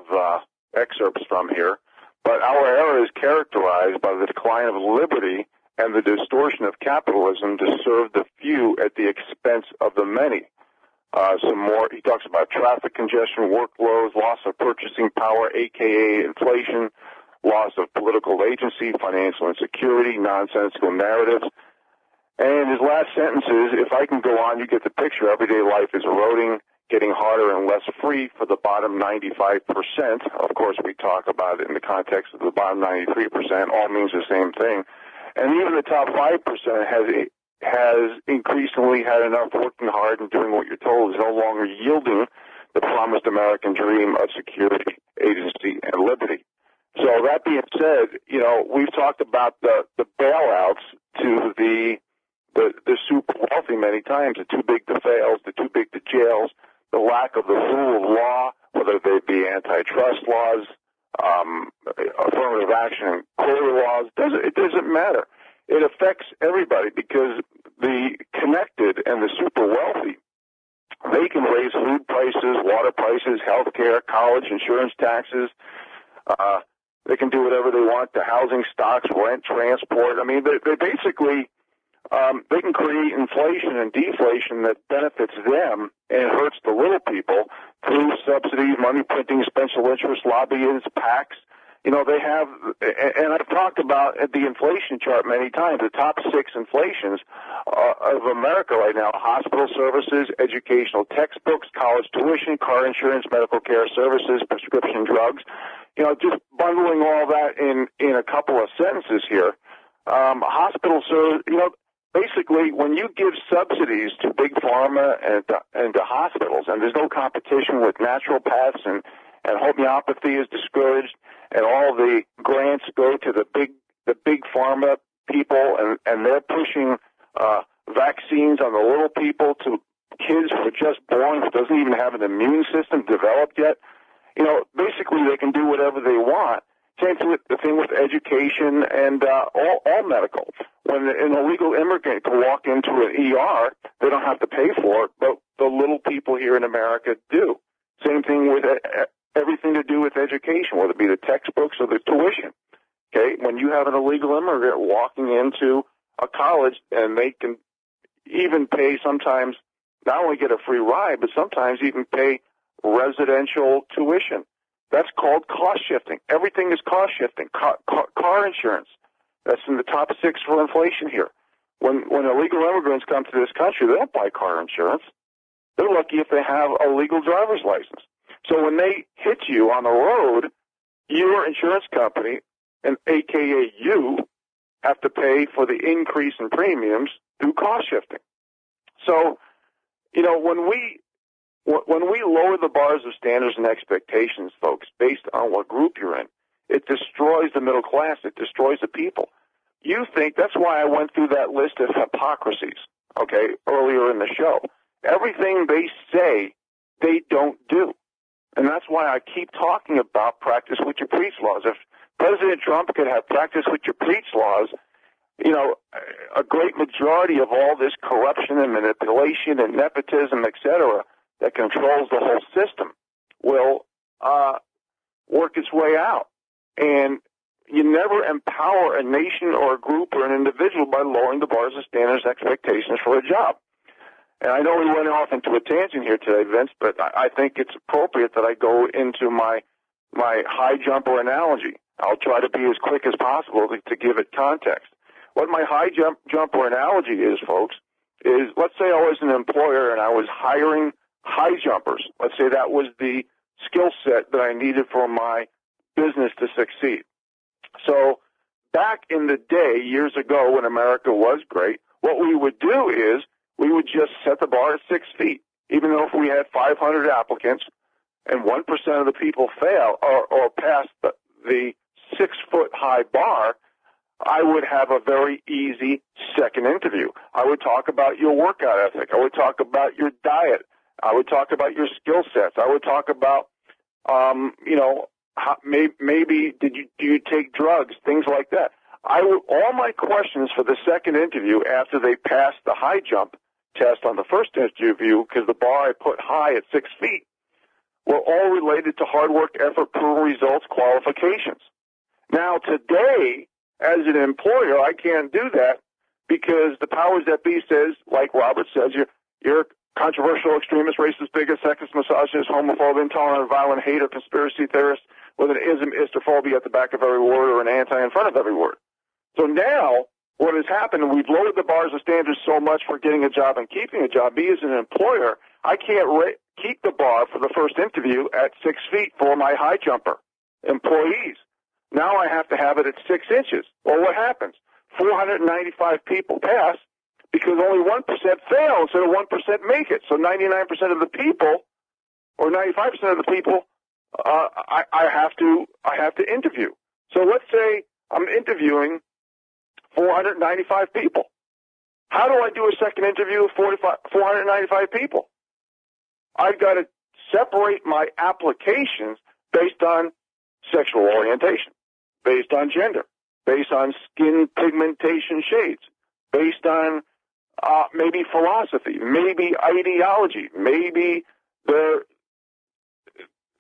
excerpts from here. But our era is characterized by the decline of liberty and the distortion of capitalism to serve the few at the expense of the many. Some more, he talks about traffic congestion, workloads, loss of purchasing power, aka inflation, loss of political agency, financial insecurity, nonsensical narratives. And his last sentence is, if I can go on, you get the picture. Everyday life is eroding, getting harder and less free for the bottom 95%. Of course, we talk about it in the context of the bottom 93%. All means the same thing. And even the top 5% has increasingly had enough working hard and doing what you're told is no longer yielding the promised American dream of security, agency, and liberty. So that being said, we've talked about the bailouts to the super wealthy many times, the too big to fails, the too big to jails, the lack of the rule of law, whether they be antitrust laws, affirmative action and quota laws, it doesn't matter. It affects everybody because the connected and the super wealthy, they can raise food prices, water prices, health care, college, insurance taxes. They can do whatever they want to housing, stocks, rent, transport. I mean, they basically, they can create inflation and deflation that benefits them and hurts the little people through subsidies, money printing, special interest, lobbyists, PACs. They have, and I've talked about the inflation chart many times, the top 6 inflations of America right now: hospital services, educational textbooks, college tuition, car insurance, medical care services, prescription drugs. Just bundling all that in a couple of sentences here. Hospital service, basically, when you give subsidies to big pharma and to hospitals, and there's no competition with naturopaths and homeopathy is discouraged, and all the grants go to the big pharma people, and they're pushing vaccines on the little people to kids who are just born who doesn't even have an immune system developed yet. Basically they can do whatever they want. Same thing with education and all medical. When an illegal immigrant can walk into an ER, they don't have to pay for it, but the little people here in America do. Same thing with everything to do with education, whether it be the textbooks or the tuition. Okay, when you have an illegal immigrant walking into a college, and they can even pay sometimes, not only get a free ride, but sometimes even pay residential tuition. That's called cost shifting. Everything is cost shifting. Car insurance, that's in the top 6 for inflation here. When illegal immigrants come to this country, they don't buy car insurance. They're lucky if they have a legal driver's license. So when they hit you on the road, your insurance company, and AKA you, have to pay for the increase in premiums through cost shifting. So, when we lower the bars of standards and expectations, folks, based on what group you're in, it destroys the middle class. It destroys the people. You think that's why I went through that list of hypocrisies, okay, earlier in the show. Everything they say, they don't do. And that's why I keep talking about practice what you preach laws. If President Trump could have practice what you preach laws, a great majority of all this corruption and manipulation and nepotism, et cetera, that controls the whole system will work its way out. And you never empower a nation or a group or an individual by lowering the bars of standards and expectations for a job. And I know we went off into a tangent here today, Vince, but I think it's appropriate that I go into my high jumper analogy. I'll try to be as quick as possible to give it context. What my high jumper analogy is, folks, is let's say I was an employer and I was hiring high jumpers. Let's say that was the skill set that I needed for my business to succeed. So back in the day, years ago, when America was great, what we would do is we would just set the bar at 6 feet. Even though if we had 500 applicants and 1% of the people fail or pass the 6-foot-high bar, I would have a very easy second interview. I would talk about your workout ethic. I would talk about your diet. I would talk about your skill sets. I would talk about, maybe do you take drugs, things like that. All my questions for the second interview after they passed the high jump test on the first interview, because the bar I put high at 6 feet, were all related to hard work, effort, proven results, qualifications. Now, today, as an employer, I can't do that because the powers that be says, like Robert says, you're a controversial, extremist, racist, bigot, sexist, misogynist, homophobe, intolerant, violent, hater, conspiracy theorist with an ism, istophobia at the back of every word or an anti in front of every word. So now, what has happened, we've lowered the bars of standards so much for getting a job and keeping a job. Me as an employer, I can't keep the bar for the first interview at 6 feet for my high jumper employees. Now I have to have it at 6 inches. Well, what happens? 495 people pass because only 1% fail instead of 1% make it. So 99% of the people, or 95% of the people, I have to interview. So let's say I'm interviewing 495 people. How do I do a second interview of 495 people? I've got to separate my applications based on sexual orientation, based on gender, based on skin pigmentation shades, based on maybe philosophy, maybe ideology, maybe their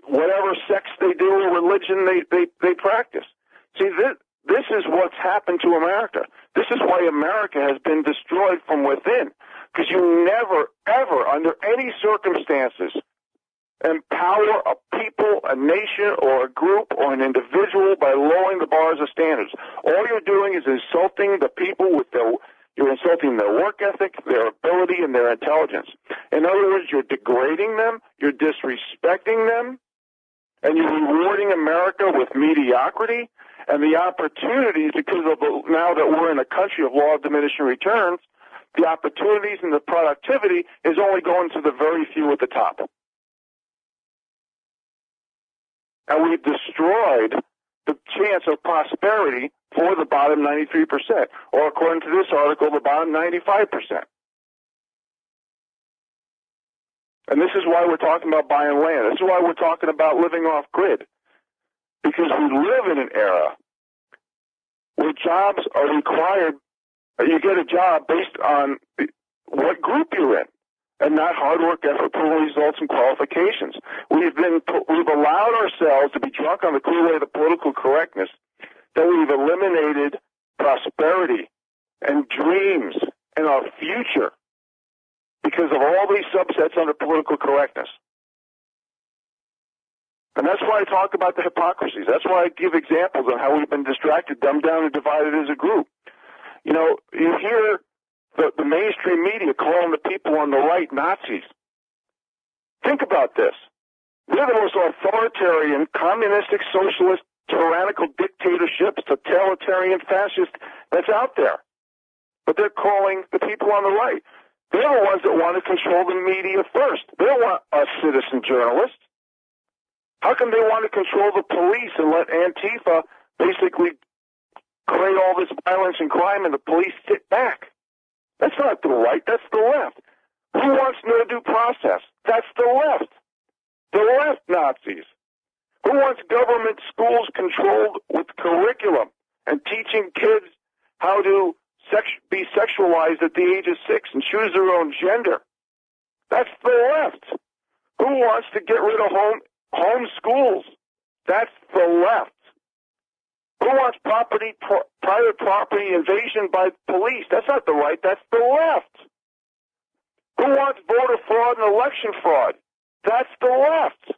whatever sex they do or religion they practice. See, this is what's happened to America. This is why America has been destroyed from within, because you never, ever, under any circumstances, empower a people, a nation, or a group, or an individual by lowering the bars of standards. All you're doing is insulting the people you're insulting their work ethic, their ability, and their intelligence. In other words, you're degrading them, you're disrespecting them, and you're rewarding America with mediocrity and the opportunities, because of now that we're in a country of law of diminishing returns, the opportunities and the productivity is only going to the very few at the top. And we've destroyed the chance of prosperity for the bottom 93%, or according to this article, the bottom 95%. And this is why we're talking about buying land. This is why we're talking about living off grid. Because we live in an era where jobs are required. You get a job based on what group you're in, and not hard work, effort, proven results, and qualifications. We've allowed ourselves to be drunk on the Kool-Aid of political correctness, that we've eliminated prosperity and dreams and our future because of all these subsets under political correctness. And that's why I talk about the hypocrisies. That's why I give examples on how we've been distracted, dumbed down, and divided as a group. You know, you hear the mainstream media calling the people on the right Nazis. Think about this. They're the most authoritarian, communistic, socialist, tyrannical dictatorships, totalitarian fascist that's out there. But they're calling the people on the right. They're the ones that want to control the media first. They don't want us citizen journalists. How come they want to control the police and let Antifa basically create all this violence and crime and the police sit back? That's not the right, that's the left. Who wants no due process? That's the left. The left Nazis. Who wants government schools controlled with curriculum and teaching kids how to be sexualized at the age of 6 and choose their own gender? That's the left. Who wants to get rid of home schools? That's the left. Who wants private property invasion by police? That's not the right, that's the left. Who wants voter fraud and election fraud? That's the left.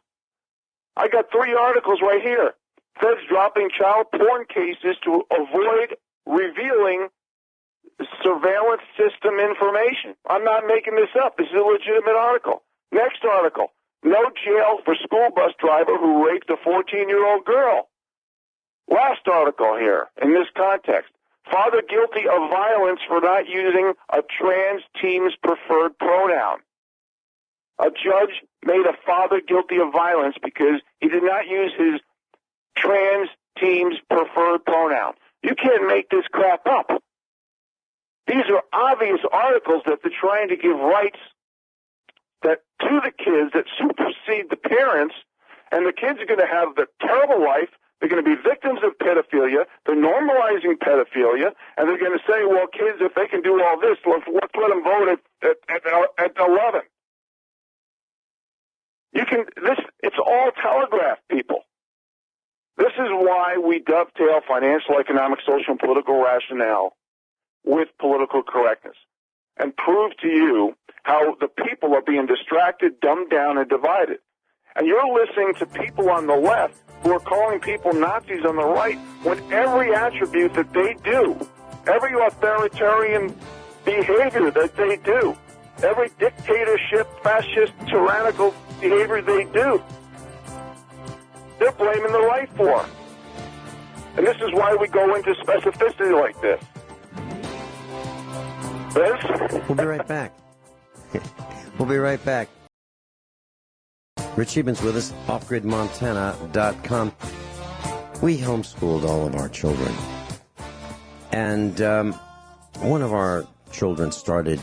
I got 3 articles right here. Feds dropping child porn cases to avoid revealing surveillance system information. I'm not making this up. This is a legitimate article. Next article. No jail for school bus driver who raped a 14-year-old girl. Last article here, in this context. Father guilty of violence for not using a trans team's preferred pronoun. A judge made a father guilty of violence because he did not use his trans team's preferred pronoun. You can't make this crap up. These are obvious articles that they're trying to give rights that to the kids that supersede the parents, and the kids are going to have the terrible life. They're going to be victims of pedophilia. They're normalizing pedophilia, and they're going to say, well, kids, if they can do all this, let's let them vote at 11. It's all telegraphed, people. This is why we dovetail financial, economic, social, and political rationale with political correctness and prove to you how the people are being distracted, dumbed down, and divided. And you're listening to people on the left who are calling people Nazis on the right when every attribute that they do, every authoritarian behavior that they do, every dictatorship, fascist, tyrannical behavior they do, they're blaming the right for. And this is why we go into specificity like this. Liz? We'll be right back. We'll be right back. Rich Sheben's with us, offgridmontana.com. We homeschooled all of our children. And one of our children started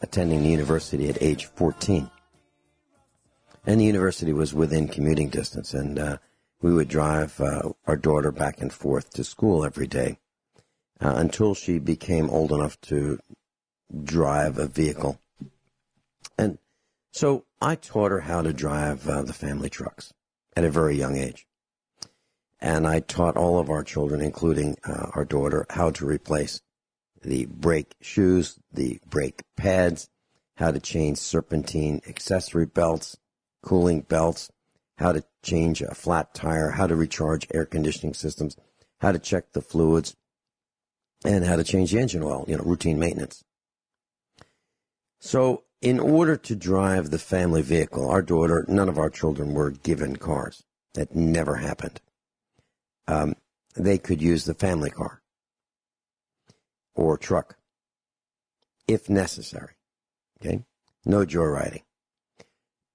attending the university at age 14. And the university was within commuting distance. And we would drive our daughter back and forth to school every day until she became old enough to drive a vehicle. And so I taught her how to drive the family trucks at a very young age. And I taught all of our children, including our daughter, how to replace the brake shoes, the brake pads, how to change serpentine accessory belts, cooling belts, how to change a flat tire, how to recharge air conditioning systems, how to check the fluids, and how to change the engine oil, routine maintenance. So in order to drive the family vehicle, our daughter, none of our children were given cars. That never happened. They could use the family car or truck if necessary. Okay? No joyriding.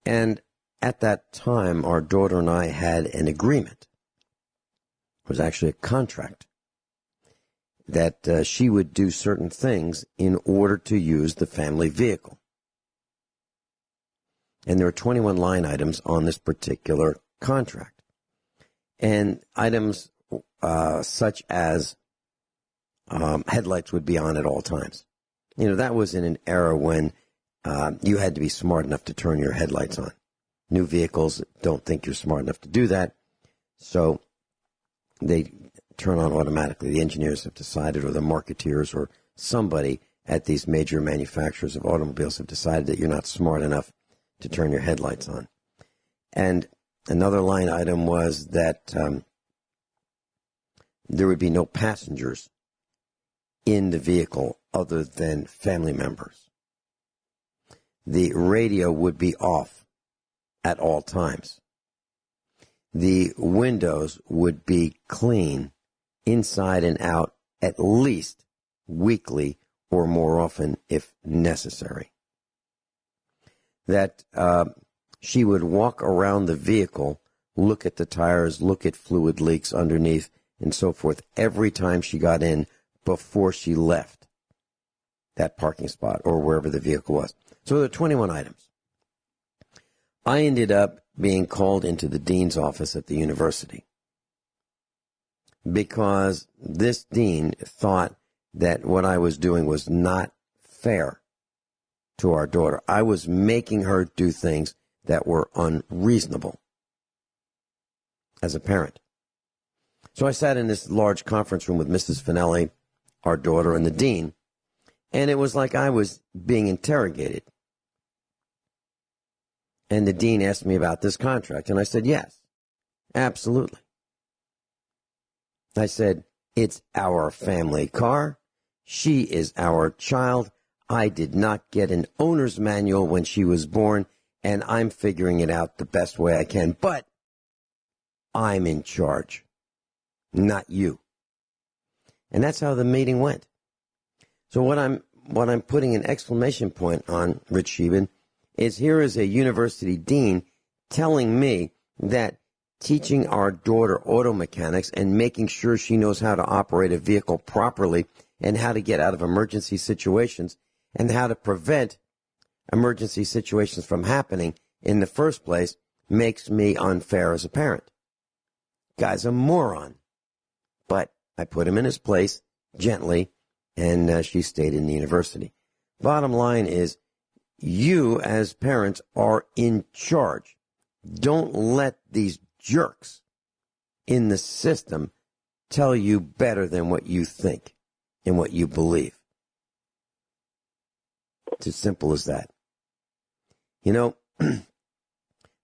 And at that time, our daughter and I had an agreement. It was actually a contract that she would do certain things in order to use the family vehicle. And there are 21 line items on this particular contract. And items such as headlights would be on at all times. That was in an era when you had to be smart enough to turn your headlights on. New vehicles don't think you're smart enough to do that, so they turn on automatically. The engineers have decided, or the marketeers, or somebody at these major manufacturers of automobiles have decided that you're not smart enough to turn your headlights on. And another line item was that there would be no passengers in the vehicle other than family members. The radio would be off at all times. The windows would be clean inside and out at least weekly or more often if necessary. That she would walk around the vehicle, look at the tires, look at fluid leaks underneath, and so forth every time she got in before she left that parking spot or wherever the vehicle was. So there are 21 items. I ended up being called into the dean's office at the university because this dean thought that what I was doing was not fair to our daughter. I was making her do things that were unreasonable as a parent. So I sat in this large conference room with Mrs. Finelli, our daughter, and the dean, and it was like I was being interrogated. And the dean asked me about this contract, and I said, yes, absolutely. I said, it's our family car. She is our child. I did not get an owner's manual when she was born, and I'm figuring it out the best way I can. But I'm in charge, not you. And that's how the meeting went. So what I'm putting an exclamation point on, Rich Scheben, is here is a university dean telling me that teaching our daughter auto mechanics and making sure she knows how to operate a vehicle properly and how to get out of emergency situations and how to prevent emergency situations from happening in the first place makes me unfair as a parent. Guy's a moron. But I put him in his place gently, and she stayed in the university. Bottom line is, you as parents are in charge. Don't let these jerks in the system tell you better than what you think and what you believe. It's as simple as that. You know,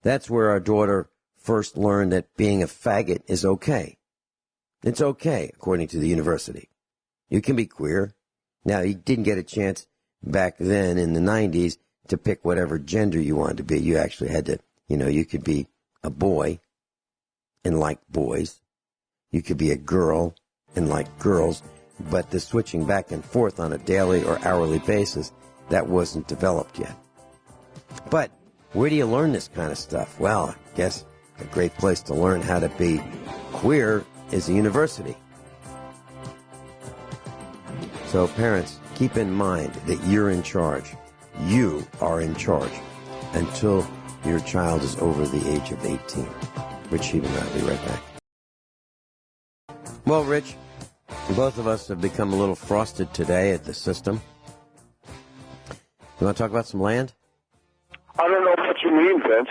that's where our daughter first learned that being a faggot is okay. It's okay, according to the university. You can be queer. Now, you didn't get a chance back then in the 90s to pick whatever gender you wanted to be. You actually had to, you could be a boy and like boys. You could be a girl and like girls. But the switching back and forth on a daily or hourly basis, that wasn't developed yet. But where do you learn this kind of stuff? Well, I guess a great place to learn how to be queer is a university. So parents, keep in mind that you're in charge. You are in charge until your child is over the age of 18. Rich Scheben and I will be right back. Well, Rich, both of us have become a little frosted today at the system. You want to talk about some land? I don't know what you mean, Vince.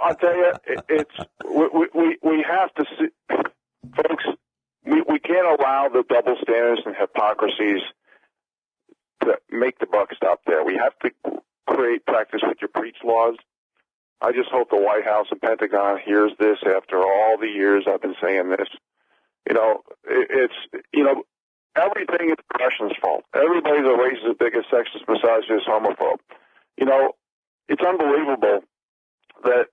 I'll tell you, we have to see, folks, we can't allow the double standards and hypocrisies to make the buck stop there. We have to create practice what you preach laws. I just hope the White House and Pentagon hears this after all the years I've been saying this. Everything is the Russians' fault. Everybody's a racist, biggest, sexist, misogynist, homophobe. It's unbelievable that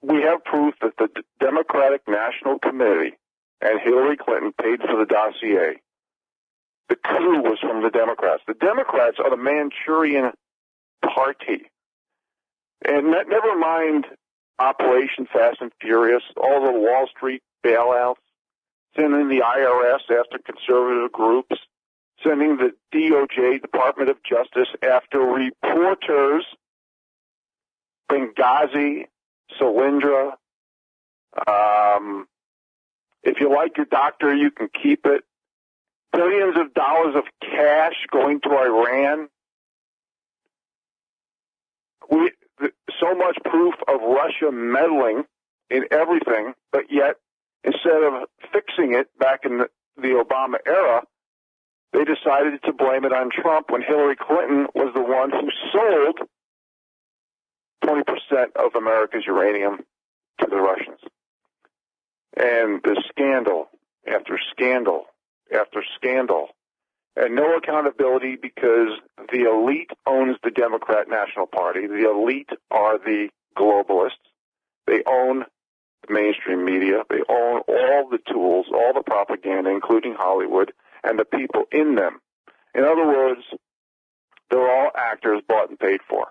we have proof that the Democratic National Committee and Hillary Clinton paid for the dossier. The coup was from the Democrats. The Democrats are the Manchurian Party. And never mind Operation Fast and Furious, all the Wall Street bailouts, sending the IRS after conservative groups, sending the DOJ, Department of Justice, after reporters, Benghazi, Solyndra. If you like your doctor, you can keep it. Billions of dollars of cash going to Iran. So much proof of Russia meddling in everything, but yet instead of fixing it back in the Obama era, they decided to blame it on Trump when Hillary Clinton was the one who sold 20% of America's uranium to the Russians. And the scandal after scandal after scandal, and no accountability because the elite owns the Democrat National Party. The elite are the globalists. They own the mainstream media. They own all the tools, all the propaganda, including Hollywood, and the people in them. In other words, they're all actors bought and paid for,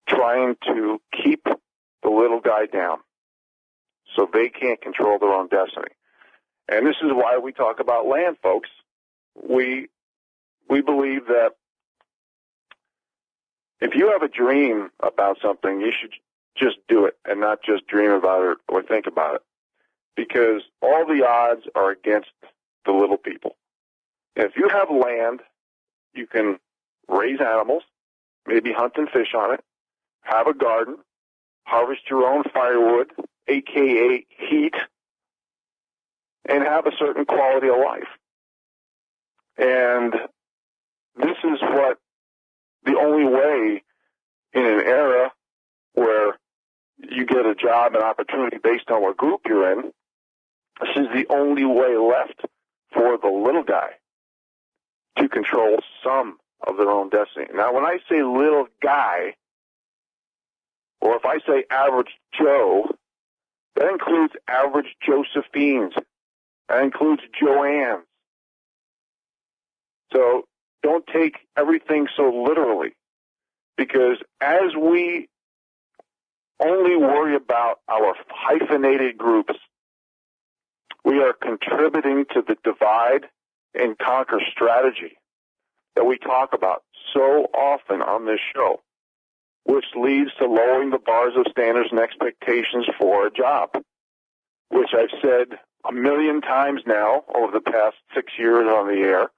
trying to keep the little guy down so they can't control their own destiny. And this is why we talk about land, folks. We believe that if you have a dream about something, you should just do it and not just dream about it or think about it, because all the odds are against the little people. If you have land, you can raise animals, maybe hunt and fish on it, have a garden, harvest your own firewood, a.k.a. heat, and have a certain quality of life. And this is what the only way in an era where you get a job and opportunity based on what group you're in, this is the only way left for the little guy to control some of their own destiny. Now, when I say little guy, or if I say average Joe, that includes average Josephines. That includes Joannes. So don't take everything so literally, because as we only worry about our hyphenated groups, we are contributing to the divide and conquer strategy that we talk about so often on this show, which leads to lowering the bars of standards and expectations for a job, which I've said 1 million times now over the past 6 years on the air,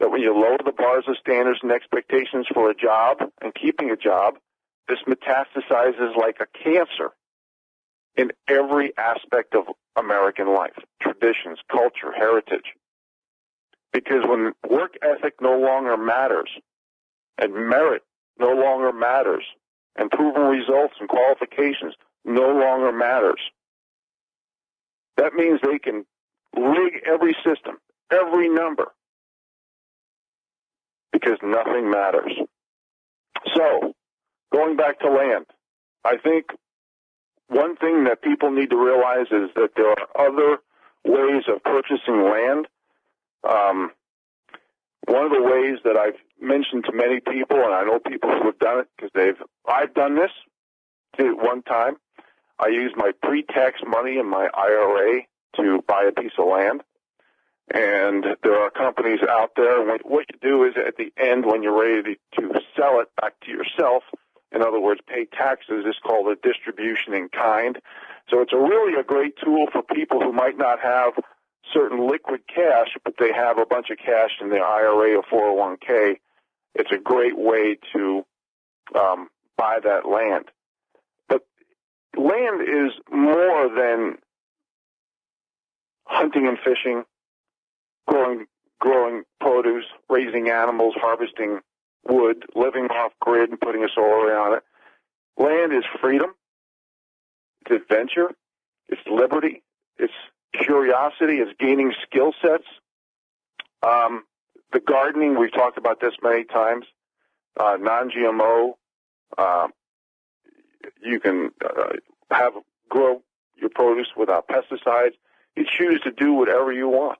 that when you lower the bars of standards and expectations for a job and keeping a job, this metastasizes like a cancer in every aspect of American life, traditions, culture, heritage. Because when work ethic no longer matters and merit no longer matters and proven results and qualifications no longer matters, that means they can rig every system, every number, because nothing matters. So, going back to land, I think one thing that people need to realize is that there are other ways of purchasing land. One of the ways that I've mentioned to many people, and I know people who have done it because I've done this at one time. I used my pre-tax money in my IRA to buy a piece of land. And there are companies out there, and what you do is at the end, when you're ready to sell it back to yourself, in other words, pay taxes, is called a distribution in kind. So it's really a great tool for people who might not have certain liquid cash, but they have a bunch of cash in their IRA or 401k. It's a great way to buy that land. But land is more than hunting and fishing, growing produce, raising animals, harvesting wood, living off grid and putting a solar array on it. Land is freedom, it's adventure, it's liberty, it's curiosity, it's gaining skill sets. The gardening, we've talked about this many times, non-GMO, you can grow your produce without pesticides. You choose to do whatever you want.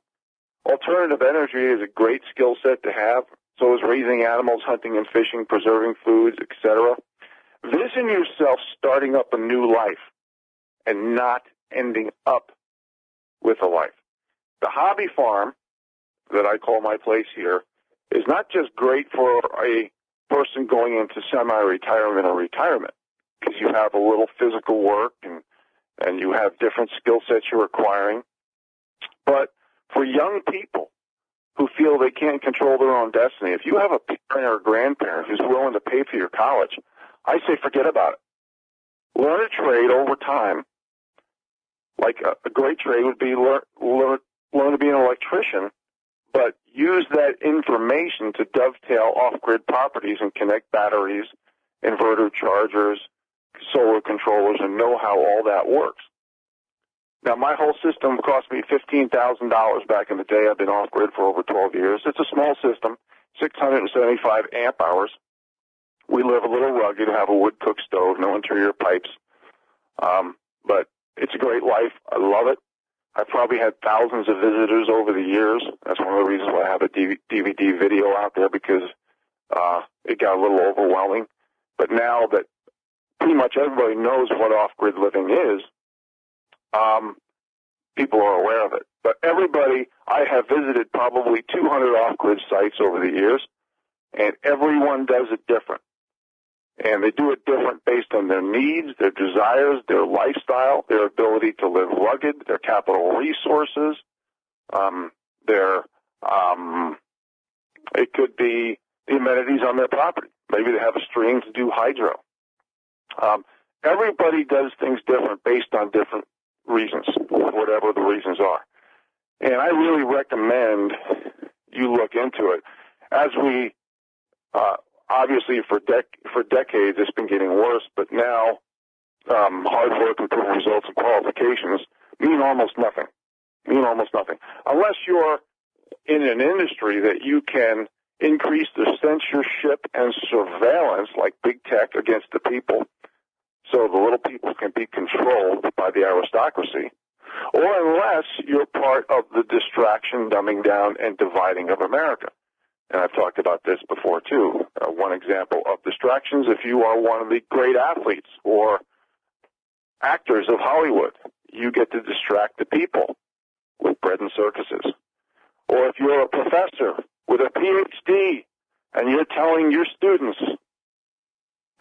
Alternative energy is a great skill set to have. So is raising animals, hunting and fishing, preserving foods, etc. Vision yourself starting up a new life and not ending up with a life. The hobby farm that I call my place here is not just great for a person going into semi-retirement or retirement, because you have a little physical work and you have different skill sets you're acquiring, but for young people who feel they can't control their own destiny, if you have a parent or a grandparent who's willing to pay for your college, I say forget about it. Learn a trade over time. Like a great trade would be learn to be an electrician, but use that information to dovetail off-grid properties and connect batteries, inverter chargers, solar controllers, and know how all that works. Now, my whole system cost me $15,000 back in the day. I've been off-grid for over 12 years. It's a small system, 675 amp hours. We live a little rugged, have a wood cook stove, no interior pipes. But it's a great life. I love it. I've probably had thousands of visitors over the years. That's one of the reasons why I have a DVD video out there, because it got a little overwhelming. But now that pretty much everybody knows what off-grid living is, people are aware of it. But everybody, I have visited probably 200 off-grid sites over the years, and everyone does it different. And they do it different based on their needs, their desires, their lifestyle, their ability to live rugged, their capital resources, it could be the amenities on their property. Maybe they have a stream to do hydro. Everybody does things different based on different reasons, whatever the reasons are. And I really recommend you look into it. As we, obviously for decades it's been getting worse, but now hard work and proven results and qualifications mean almost nothing. Unless you're in an industry that you can increase the censorship and surveillance like big tech against the people, so the little people can be controlled by the aristocracy, or unless you're part of the distraction, dumbing down, and dividing of America. And I've talked about this before, too. One example of distractions, if you are one of the great athletes or actors of Hollywood, you get to distract the people with bread and circuses. Or if you're a professor with a PhD and you're telling your students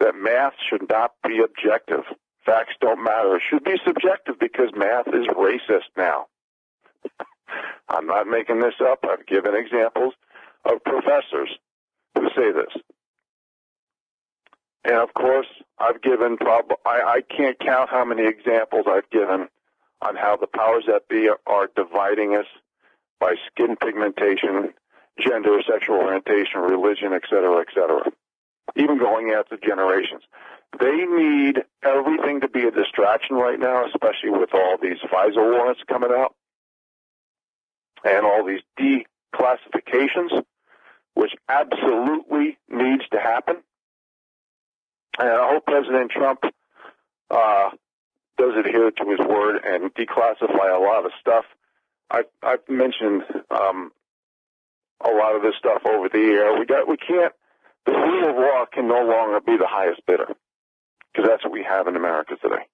that math should not be objective, facts don't matter, it should be subjective because math is racist now. I'm not making this up. I've given examples of professors who say this. And of course, I've given I can't count how many examples I've given on how the powers that be are dividing us by skin pigmentation, gender, sexual orientation, religion, etc., even going out to generations. They need everything to be a distraction right now, especially with all these FISA warrants coming out and all these declassifications, which absolutely needs to happen. And I hope President Trump does adhere to his word and declassify a lot of stuff. I've mentioned a lot of this stuff over the air. We can't. The rule of law can no longer be the highest bidder, because that's what we have in America today.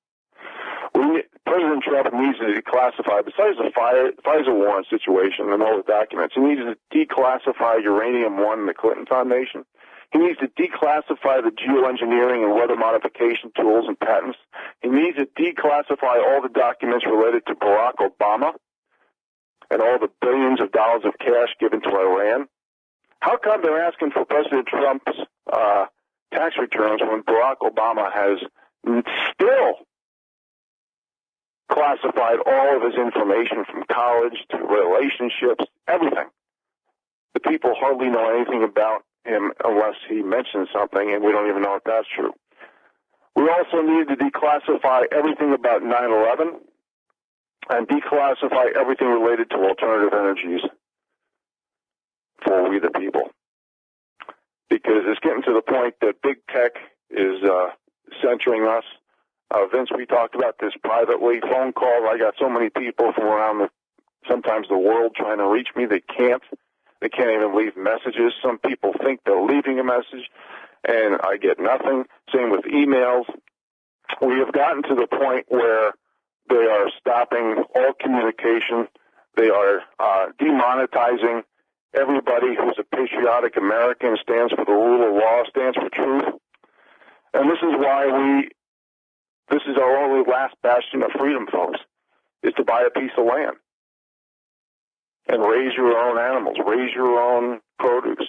President Trump needs to declassify, besides the FISA warrant situation and all the documents, he needs to declassify uranium-1 and the Clinton Foundation. He needs to declassify the geoengineering and weather modification tools and patents. He needs to declassify all the documents related to Barack Obama and all the billions of dollars of cash given to Iran. How come they're asking for President Trump's tax returns when Barack Obama has still classified all of his information from college to relationships, everything? The people hardly know anything about him unless he mentions something, and we don't even know if that's true. We also need to declassify everything about 9/11 and declassify everything related to alternative energies for we the people. Because it's getting to the point that big tech is censoring us. Vince, we talked about this privately. Phone calls. I got so many people from around sometimes the world trying to reach me. They can't. They can't even leave messages. Some people think they're leaving a message, and I get nothing. Same with emails. We have gotten to the point where they are stopping all communication. They are demonetizing everybody who's a patriotic American, stands for the rule of law, stands for truth. And this is why this is our only last bastion of freedom, folks, is to buy a piece of land and raise your own animals, raise your own produce.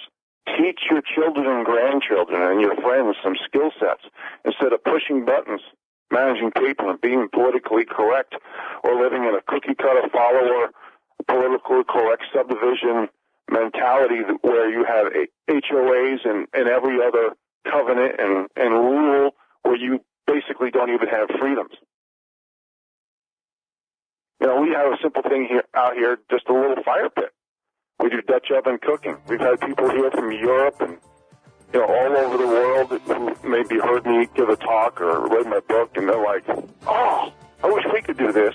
Teach your children and grandchildren and your friends some skill sets instead of pushing buttons, managing people, and being politically correct or living in a cookie-cutter follower, politically correct subdivision mentality where you have HOAs and every other covenant and rule where you basically don't even have freedoms. You know, we have a simple thing out here, just a little fire pit. We do Dutch oven cooking. We've had people here from Europe and, you know, all over the world who maybe heard me give a talk or read my book, and they're like, oh, I wish we could do this.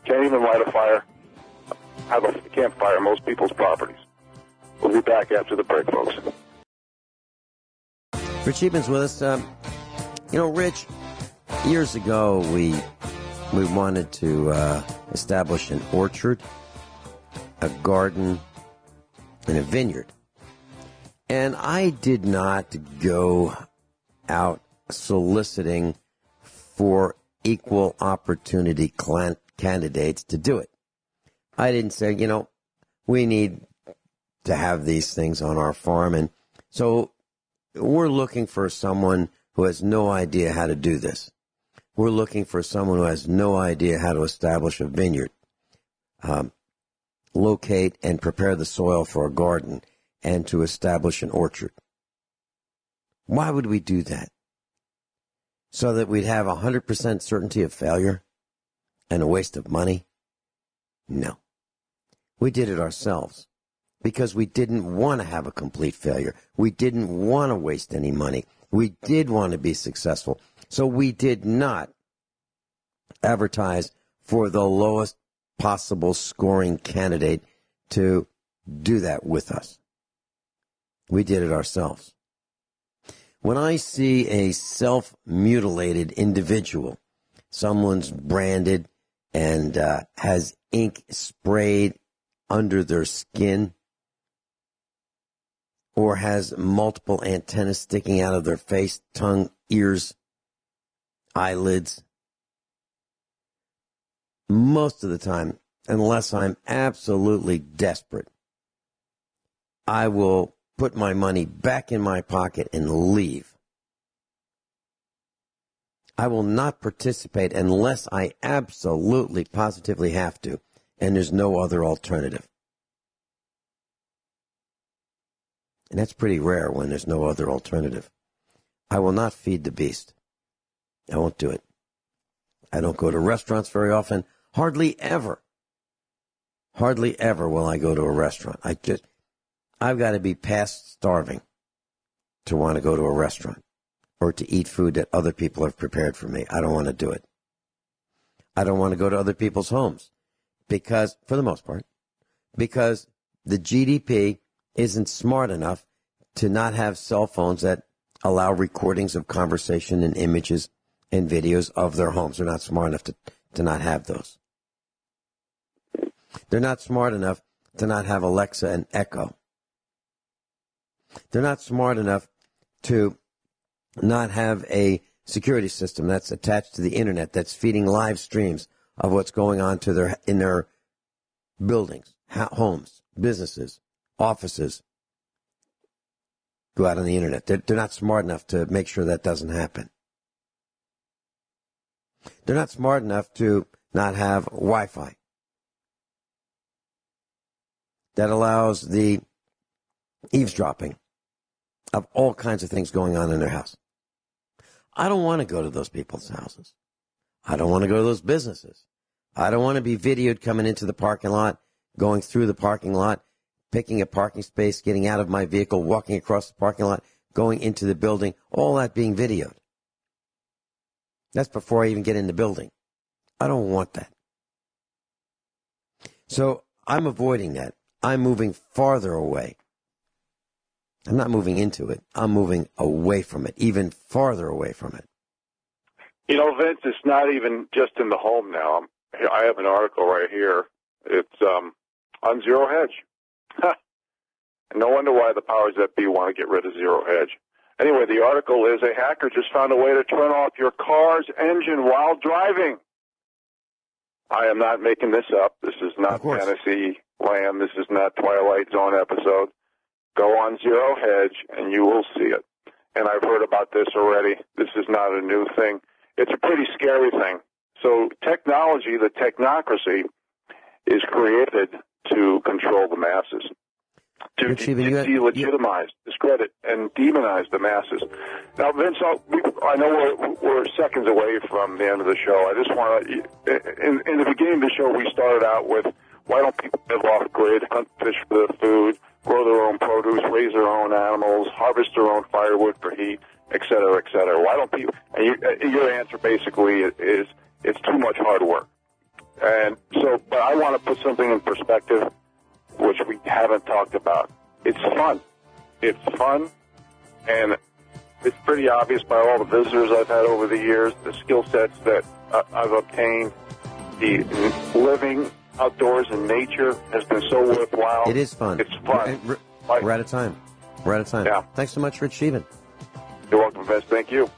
Can't even light a fire, have a campfire in most people's properties. We'll be back after the break, folks. Rich Sheben's with us. You know, Rich, years ago we wanted to establish an orchard, a garden, and a vineyard. And I did not go out soliciting for equal opportunity candidates to do it. I didn't say, you know, we need to have these things on our farm. And so we're looking for someone who has no idea how to do this. We're looking for someone who has no idea how to establish a vineyard, locate and prepare the soil for a garden, and to establish an orchard. Why would we do that? So that we'd have 100% certainty of failure and a waste of money? No. We did it ourselves because we didn't want to have a complete failure. We didn't want to waste any money. We did want to be successful. So we did not advertise for the lowest possible scoring candidate to do that with us. We did it ourselves. When I see a self-mutilated individual, someone's branded and has ink sprayed under their skin, or has multiple antennas sticking out of their face, tongue, ears, eyelids, most of the time, unless I'm absolutely desperate, I will put my money back in my pocket and leave. I will not participate unless I absolutely, positively have to, and there's no other alternative. And that's pretty rare when there's no other alternative. I will not feed the beast. I won't do it. I don't go to restaurants very often. Hardly ever will I go to a restaurant. I've got to be past starving to want to go to a restaurant or to eat food that other people have prepared for me. I don't want to do it. I don't want to go to other people's homes because, for the most part, because the GDP isn't smart enough to not have cell phones that allow recordings of conversation and images and videos of their homes. They're not smart enough to not have those. They're not smart enough to not have Alexa and Echo. They're not smart enough to not have a security system that's attached to the internet that's feeding live streams of what's going on in their buildings, homes, businesses, offices. Go out on the internet. They're not smart enough to make sure that doesn't happen. They're not smart enough to not have Wi-Fi that allows the eavesdropping of all kinds of things going on in their house. I don't want to go to those people's houses. I don't want to go to those businesses. I don't want to be videoed coming into the parking lot, going through the parking lot, picking a parking space, getting out of my vehicle, walking across the parking lot, going into the building, all that being videoed. That's before I even get in the building. I don't want that. So I'm avoiding that. I'm moving farther away. I'm not moving into it. I'm moving away from it, even farther away from it. You know, Vince, it's not even just in the home now. I have an article right here. It's on Zero Hedge. No wonder why the powers that be want to get rid of Zero Hedge. Anyway, the article is a hacker just found a way to turn off your car's engine while driving. I am not making this up. This is not fantasy land. This is not Twilight Zone episode. Go on Zero Hedge and you will see it. And I've heard about this already. This is not a new thing. It's a pretty scary thing. So technology, the technocracy, is created to control the masses, to delegitimize, discredit, and demonize the masses. Now, Vince, I know we're seconds away from the end of the show. I just want to, in the beginning of the show, we started out with, why don't people live off grid, hunt, fish for their food, grow their own produce, raise their own animals, harvest their own firewood for heat, et cetera, et cetera. Why don't people, and your answer basically is, it's too much hard work. And so, but I want to put something in perspective, which we haven't talked about. It's fun. It's fun, and it's pretty obvious by all the visitors I've had over the years, the skill sets that I've obtained, the living outdoors in nature has been so worthwhile. It is fun. It's fun. We're out of time. Yeah. Thanks so much, Rich Scheben. You're welcome, Vince. Thank you.